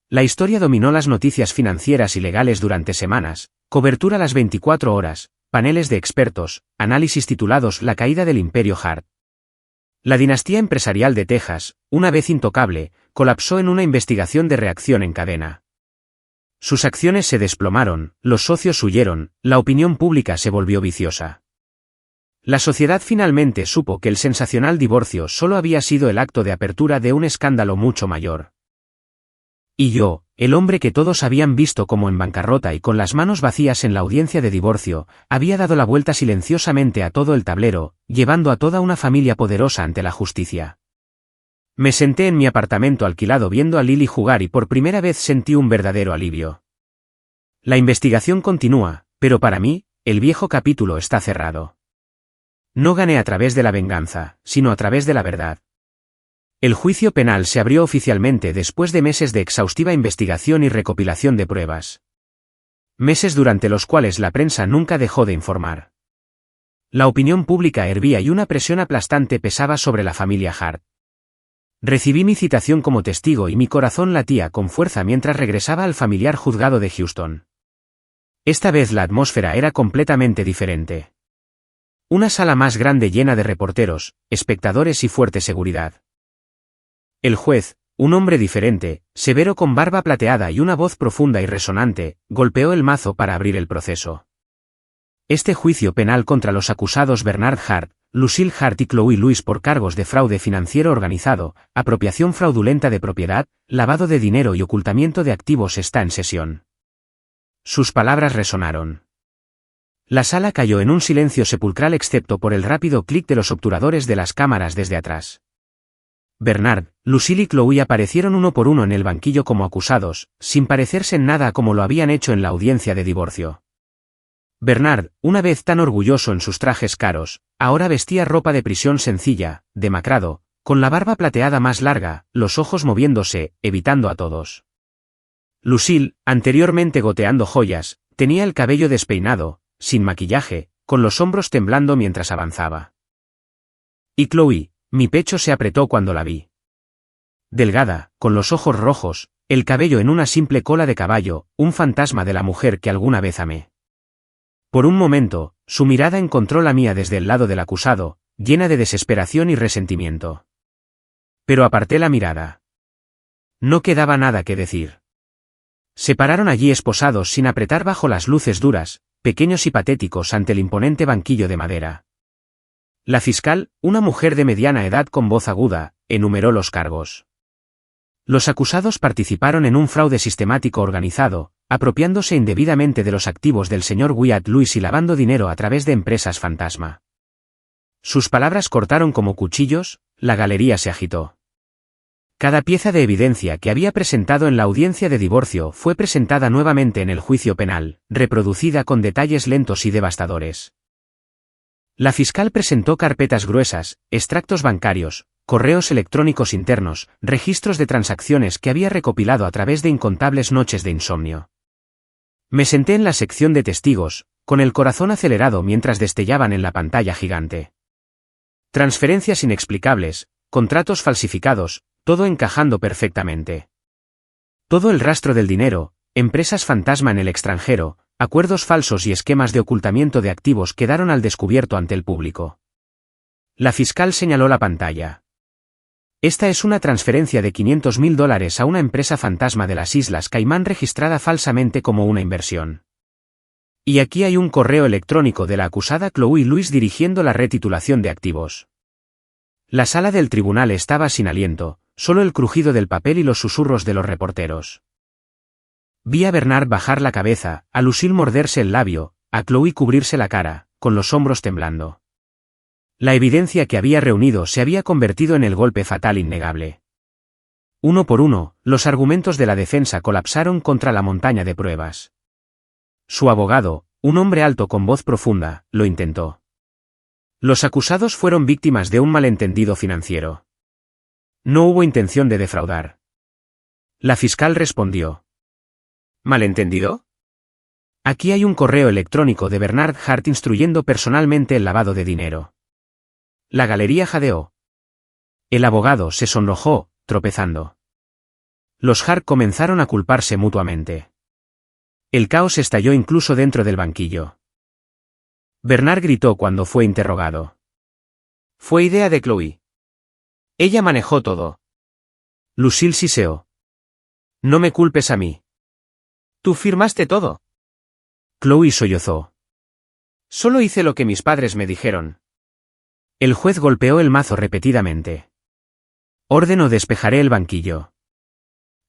La historia dominó las noticias financieras y legales durante semanas, cobertura las 24 horas, paneles de expertos, análisis titulados La caída del imperio Hart. La dinastía empresarial de Texas, una vez intocable, colapsó en una investigación de reacción en cadena. Sus acciones se desplomaron, los socios huyeron, la opinión pública se volvió viciosa. La sociedad finalmente supo que el sensacional divorcio solo había sido el acto de apertura de un escándalo mucho mayor. Y yo, el hombre que todos habían visto como en bancarrota y con las manos vacías en la audiencia de divorcio, había dado la vuelta silenciosamente a todo el tablero, llevando a toda una familia poderosa ante la justicia. Me senté en mi apartamento alquilado viendo a Lily jugar y por primera vez sentí un verdadero alivio. La investigación continúa, pero para mí, el viejo capítulo está cerrado. No gané a través de la venganza, sino a través de la verdad. El juicio penal se abrió oficialmente después de meses de exhaustiva investigación y recopilación de pruebas. Meses durante los cuales la prensa nunca dejó de informar. La opinión pública hervía y una presión aplastante pesaba sobre la familia Hart. Recibí mi citación como testigo y mi corazón latía con fuerza mientras regresaba al familiar juzgado de Houston. Esta vez la atmósfera era completamente diferente. Una sala más grande llena de reporteros, espectadores y fuerte seguridad. El juez, un hombre diferente, severo con barba plateada y una voz profunda y resonante, golpeó el mazo para abrir el proceso. Este juicio penal contra los acusados Bernard Hart, Lucille Hart y Chloe Lewis por cargos de fraude financiero organizado, apropiación fraudulenta de propiedad, lavado de dinero y ocultamiento de activos está en sesión. Sus palabras resonaron. La sala cayó en un silencio sepulcral excepto por el rápido clic de los obturadores de las cámaras desde atrás. Bernard, Lucille y Chloe aparecieron uno por uno en el banquillo como acusados, sin parecerse en nada como lo habían hecho en la audiencia de divorcio. Bernard, una vez tan orgulloso en sus trajes caros, ahora vestía ropa de prisión sencilla, demacrado, con la barba plateada más larga, los ojos moviéndose, evitando a todos. Lucille, anteriormente goteando joyas, tenía el cabello despeinado, sin maquillaje, con los hombros temblando mientras avanzaba. Y Chloe, mi pecho se apretó cuando la vi. delgada, con los ojos rojos, el cabello en una simple cola de caballo, un fantasma de la mujer que alguna vez amé. Por un momento, su mirada encontró la mía desde el lado del acusado, llena de desesperación y resentimiento. Pero aparté la mirada. No quedaba nada que decir. Se pararon allí esposados sin apretar bajo las luces duras, pequeños y patéticos ante el imponente banquillo de madera. La fiscal, una mujer de mediana edad con voz aguda, enumeró los cargos. Los acusados participaron en un fraude sistemático organizado, apropiándose indebidamente de los activos del señor Wyatt Lewis y lavando dinero a través de empresas fantasma. Sus palabras cortaron como cuchillos, la galería se agitó. Cada pieza de evidencia que había presentado en la audiencia de divorcio fue presentada nuevamente en el juicio penal, reproducida con detalles lentos y devastadores. La fiscal presentó carpetas gruesas, extractos bancarios, correos electrónicos internos, registros de transacciones que había recopilado a través de incontables noches de insomnio. Me senté en la sección de testigos, con el corazón acelerado mientras destellaban en la pantalla gigante. Transferencias inexplicables, contratos falsificados, todo encajando perfectamente. Todo el rastro del dinero, empresas fantasma en el extranjero, acuerdos falsos y esquemas de ocultamiento de activos quedaron al descubierto ante el público. La fiscal señaló la pantalla. Esta es una transferencia de $500.000 a una empresa fantasma de las Islas Caimán registrada falsamente como una inversión. Y aquí hay un correo electrónico de la acusada Chloe Lewis dirigiendo la retitulación de activos. La sala del tribunal estaba sin aliento, solo el crujido del papel y los susurros de los reporteros. Vi a Bernard bajar la cabeza, a Lucille morderse el labio, a Chloe cubrirse la cara, con los hombros temblando. La evidencia que había reunido se había convertido en el golpe fatal innegable. Uno por uno, los argumentos de la defensa colapsaron contra la montaña de pruebas. Su abogado, un hombre alto con voz profunda, lo intentó. Los acusados fueron víctimas de un malentendido financiero. No hubo intención de defraudar. La fiscal respondió. ¿Malentendido? Aquí hay un correo electrónico de Bernard Hart instruyendo personalmente el lavado de dinero. La galería jadeó. El abogado se sonrojó, tropezando. Los Hart comenzaron a culparse mutuamente. El caos estalló incluso dentro del banquillo. Bernard gritó cuando fue interrogado. Fue idea de Chloe. Ella manejó todo. Lucille siseó. No me culpes a mí. Tú firmaste todo. Chloe sollozó. Solo hice lo que mis padres me dijeron. El juez golpeó el mazo repetidamente. Ordeno despejaré el banquillo.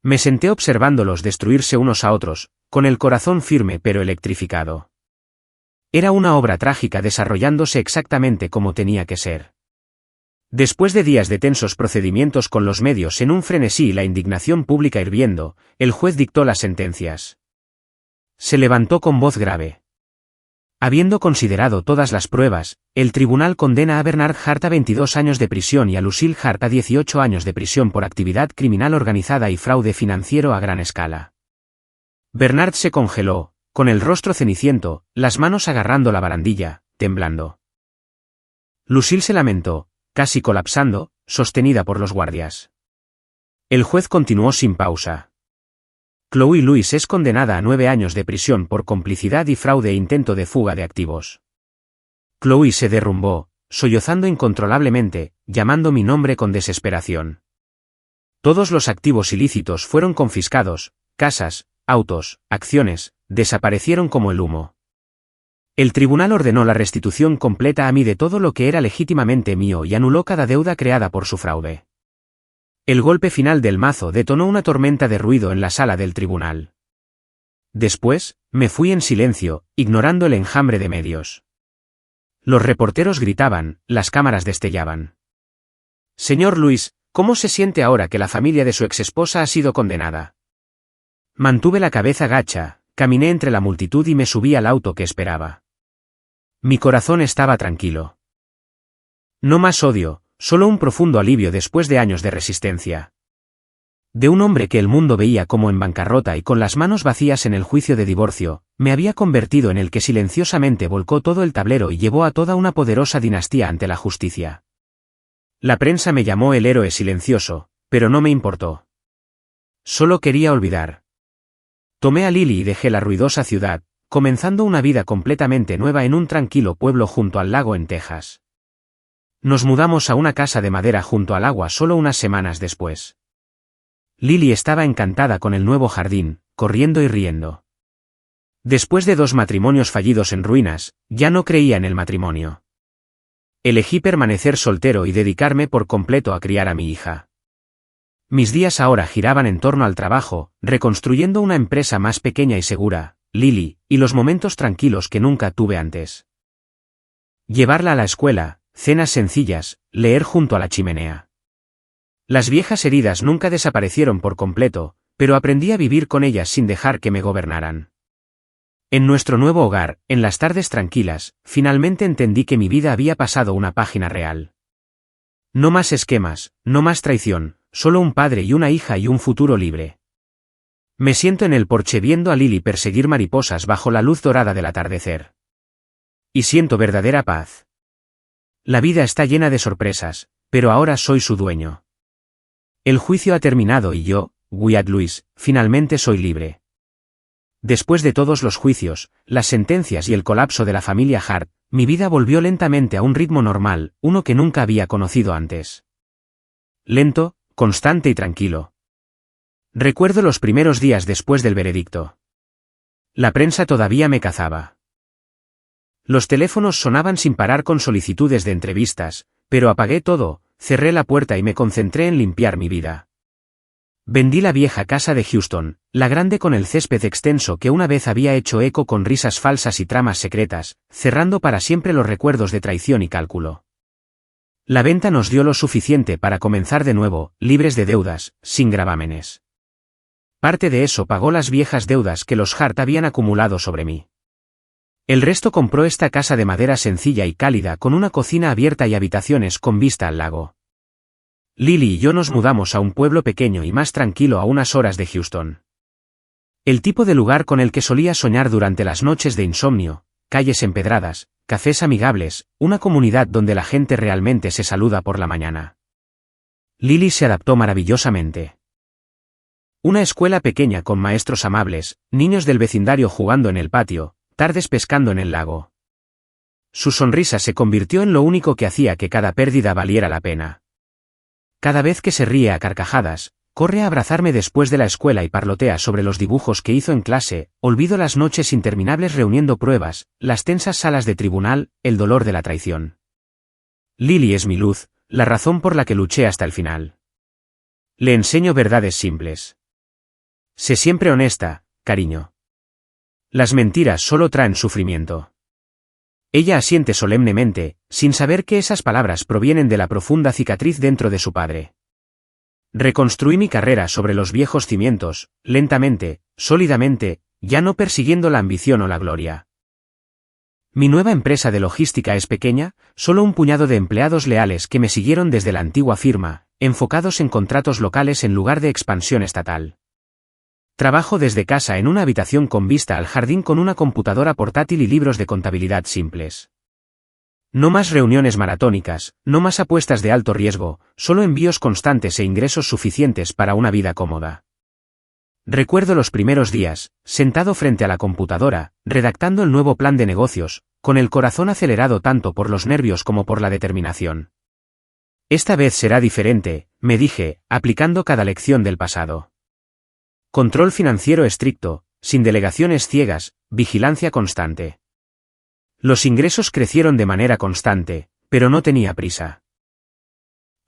Me senté observándolos destruirse unos a otros, con el corazón firme pero electrificado. Era una obra trágica desarrollándose exactamente como tenía que ser. Después de días de tensos procedimientos con los medios en un frenesí y la indignación pública hirviendo, el juez dictó las sentencias. Se levantó con voz grave. Habiendo considerado todas las pruebas, el tribunal condena a Bernard Hart a 22 años de prisión y a Lucille Hart a 18 años de prisión por actividad criminal organizada y fraude financiero a gran escala. Bernard se congeló, con el rostro ceniciento, las manos agarrando la barandilla, temblando. Lucille se lamentó, casi colapsando, sostenida por los guardias. El juez continuó sin pausa. Chloe Lewis es condenada a 9 años de prisión por complicidad y fraude e intento de fuga de activos. Chloe se derrumbó, sollozando incontrolablemente, llamando mi nombre con desesperación. Todos los activos ilícitos fueron confiscados, casas, autos, acciones, desaparecieron como el humo. El tribunal ordenó la restitución completa a mí de todo lo que era legítimamente mío y anuló cada deuda creada por su fraude. El golpe final del mazo detonó una tormenta de ruido en la sala del tribunal. Después, me fui en silencio, ignorando el enjambre de medios. Los reporteros gritaban, las cámaras destellaban. Señor Lewis, ¿cómo se siente ahora que la familia de su exesposa ha sido condenada? Mantuve la cabeza gacha, caminé entre la multitud y me subí al auto que esperaba. Mi corazón estaba tranquilo. No más odio, solo un profundo alivio después de años de resistencia. De un hombre que el mundo veía como en bancarrota y con las manos vacías en el juicio de divorcio, me había convertido en el que silenciosamente volcó todo el tablero y llevó a toda una poderosa dinastía ante la justicia. La prensa me llamó el héroe silencioso, pero no me importó. Solo quería olvidar. Tomé a Lily y dejé la ruidosa ciudad, comenzando una vida completamente nueva en un tranquilo pueblo junto al lago en Texas. Nos mudamos a una casa de madera junto al agua solo unas semanas después. Lily estaba encantada con el nuevo jardín, corriendo y riendo. Después de 2 matrimonios fallidos en ruinas, ya no creía en el matrimonio. Elegí permanecer soltero y dedicarme por completo a criar a mi hija. Mis días ahora giraban en torno al trabajo, reconstruyendo una empresa más pequeña y segura, Lily, y los momentos tranquilos que nunca tuve antes. Llevarla a la escuela, cenas sencillas, leer junto a la chimenea. Las viejas heridas nunca desaparecieron por completo, pero aprendí a vivir con ellas sin dejar que me gobernaran. En nuestro nuevo hogar, en las tardes tranquilas, finalmente entendí que mi vida había pasado una página real. No más esquemas, no más traición, solo un padre y una hija y un futuro libre. Me siento en el porche viendo a Lily perseguir mariposas bajo la luz dorada del atardecer. Y siento verdadera paz. La vida está llena de sorpresas, pero ahora soy su dueño. El juicio ha terminado y yo, Wyatt Lewis, finalmente soy libre. Después de todos los juicios, las sentencias y el colapso de la familia Hart, mi vida volvió lentamente a un ritmo normal, uno que nunca había conocido antes. Lento, constante y tranquilo. Recuerdo los primeros días después del veredicto. La prensa todavía me cazaba. Los teléfonos sonaban sin parar con solicitudes de entrevistas, pero apagué todo, cerré la puerta y me concentré en limpiar mi vida. Vendí la vieja casa de Houston, la grande con el césped extenso que una vez había hecho eco con risas falsas y tramas secretas, cerrando para siempre los recuerdos de traición y cálculo. La venta nos dio lo suficiente para comenzar de nuevo, libres de deudas, sin gravámenes. Parte de eso pagó las viejas deudas que los Hart habían acumulado sobre mí. El resto compró esta casa de madera sencilla y cálida con una cocina abierta y habitaciones con vista al lago. Lily y yo nos mudamos a un pueblo pequeño y más tranquilo a unas horas de Houston. El tipo de lugar con el que solía soñar durante las noches de insomnio, calles empedradas, cafés amigables, una comunidad donde la gente realmente se saluda por la mañana. Lily se adaptó maravillosamente. Una escuela pequeña con maestros amables, niños del vecindario jugando en el patio, tardes pescando en el lago. Su sonrisa se convirtió en lo único que hacía que cada pérdida valiera la pena. Cada vez que se ríe a carcajadas, corre a abrazarme después de la escuela y parlotea sobre los dibujos que hizo en clase, olvido las noches interminables reuniendo pruebas, las tensas salas de tribunal, el dolor de la traición. Lily es mi luz, la razón por la que luché hasta el final. Le enseño verdades simples. Sé siempre honesta, cariño. Las mentiras solo traen sufrimiento. Ella asiente solemnemente, sin saber que esas palabras provienen de la profunda cicatriz dentro de su padre. Reconstruí mi carrera sobre los viejos cimientos, lentamente, sólidamente, ya no persiguiendo la ambición o la gloria. Mi nueva empresa de logística es pequeña, solo un puñado de empleados leales que me siguieron desde la antigua firma, enfocados en contratos locales en lugar de expansión estatal. Trabajo desde casa en una habitación con vista al jardín con una computadora portátil y libros de contabilidad simples. No más reuniones maratónicas, no más apuestas de alto riesgo, solo envíos constantes e ingresos suficientes para una vida cómoda. Recuerdo los primeros días, sentado frente a la computadora, redactando el nuevo plan de negocios, con el corazón acelerado tanto por los nervios como por la determinación. Esta vez será diferente, me dije, aplicando cada lección del pasado. Control financiero estricto, sin delegaciones ciegas, vigilancia constante. Los ingresos crecieron de manera constante, pero no tenía prisa.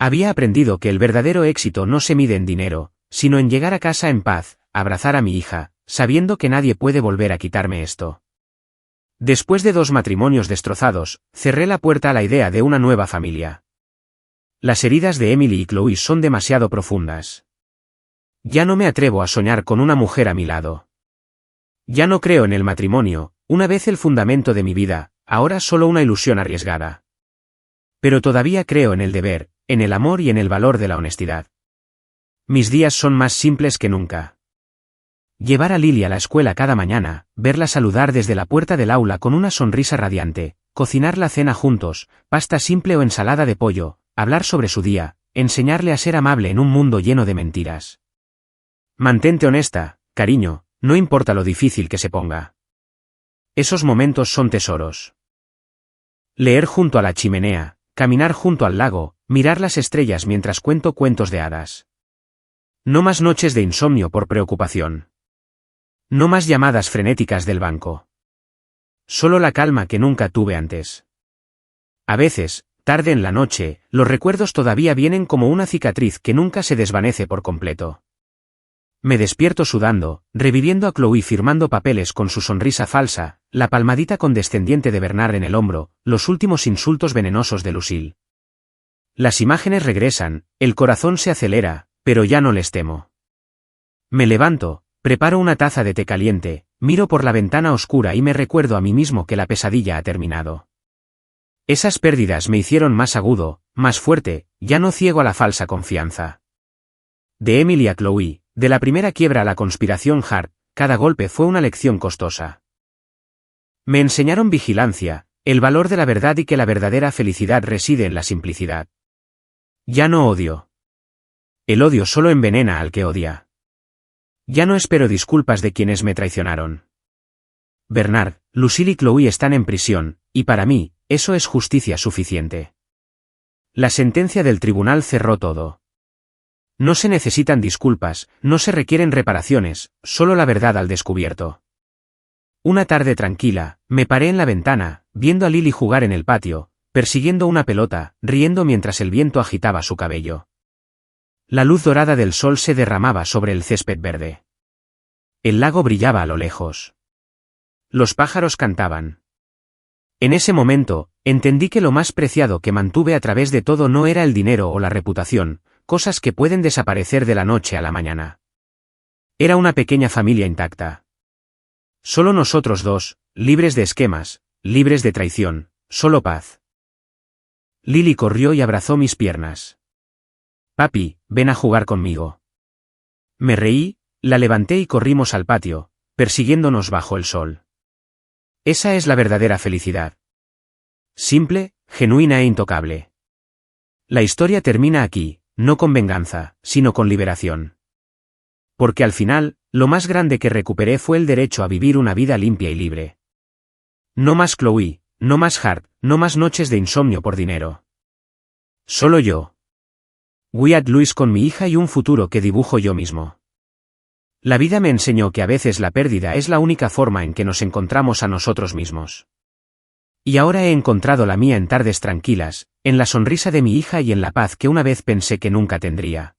Había aprendido que el verdadero éxito no se mide en dinero, sino en llegar a casa en paz, abrazar a mi hija, sabiendo que nadie puede volver a quitarme esto. Después de 2 matrimonios destrozados, cerré la puerta a la idea de una nueva familia. Las heridas de Emily y Chloe son demasiado profundas. Ya no me atrevo a soñar con una mujer a mi lado. Ya no creo en el matrimonio, una vez el fundamento de mi vida, ahora solo una ilusión arriesgada. Pero todavía creo en el deber, en el amor y en el valor de la honestidad. Mis días son más simples que nunca. Llevar a Lily a la escuela cada mañana, verla saludar desde la puerta del aula con una sonrisa radiante, cocinar la cena juntos, pasta simple o ensalada de pollo, hablar sobre su día, enseñarle a ser amable en un mundo lleno de mentiras. Mantente honesta, cariño, no importa lo difícil que se ponga. Esos momentos son tesoros. Leer junto a la chimenea, caminar junto al lago, mirar las estrellas mientras cuento cuentos de hadas. No más noches de insomnio por preocupación. No más llamadas frenéticas del banco. Solo la calma que nunca tuve antes. A veces, tarde en la noche, los recuerdos todavía vienen como una cicatriz que nunca se desvanece por completo. Me despierto sudando, reviviendo a Chloe firmando papeles con su sonrisa falsa, la palmadita condescendiente de Bernard en el hombro, los últimos insultos venenosos de Lucille. Las imágenes regresan, el corazón se acelera, pero ya no les temo. Me levanto, preparo una taza de té caliente, miro por la ventana oscura y me recuerdo a mí mismo que la pesadilla ha terminado. Esas pérdidas me hicieron más agudo, más fuerte, ya no ciego a la falsa confianza. De Emily a Chloe, de la primera quiebra a la conspiración Hart, cada golpe fue una lección costosa. Me enseñaron vigilancia, el valor de la verdad y que la verdadera felicidad reside en la simplicidad. Ya no odio. El odio solo envenena al que odia. Ya no espero disculpas de quienes me traicionaron. Bernard, Lucille y Chloe están en prisión, y para mí, eso es justicia suficiente. La sentencia del tribunal cerró todo. No se necesitan disculpas, no se requieren reparaciones, solo la verdad al descubierto. Una tarde tranquila, me paré en la ventana, viendo a Lily jugar en el patio, persiguiendo una pelota, riendo mientras el viento agitaba su cabello. La luz dorada del sol se derramaba sobre el césped verde. El lago brillaba a lo lejos. Los pájaros cantaban. En ese momento, entendí que lo más preciado que mantuve a través de todo no era el dinero o la reputación, cosas que pueden desaparecer de la noche a la mañana. Era una pequeña familia intacta. Solo nosotros dos, libres de esquemas, libres de traición, solo paz. Lily corrió y abrazó mis piernas. Papi, ven a jugar conmigo. Me reí, la levanté y corrimos al patio, persiguiéndonos bajo el sol. Esa es la verdadera felicidad. Simple, genuina e intocable. La historia termina aquí, no con venganza, sino con liberación. Porque al final, lo más grande que recuperé fue el derecho a vivir una vida limpia y libre. No más Chloe, no más Hart, no más noches de insomnio por dinero. Solo yo. Wyatt Lewis con mi hija y un futuro que dibujo yo mismo. La vida me enseñó que a veces la pérdida es la única forma en que nos encontramos a nosotros mismos. Y ahora he encontrado la mía en tardes tranquilas, en la sonrisa de mi hija y en la paz que una vez pensé que nunca tendría.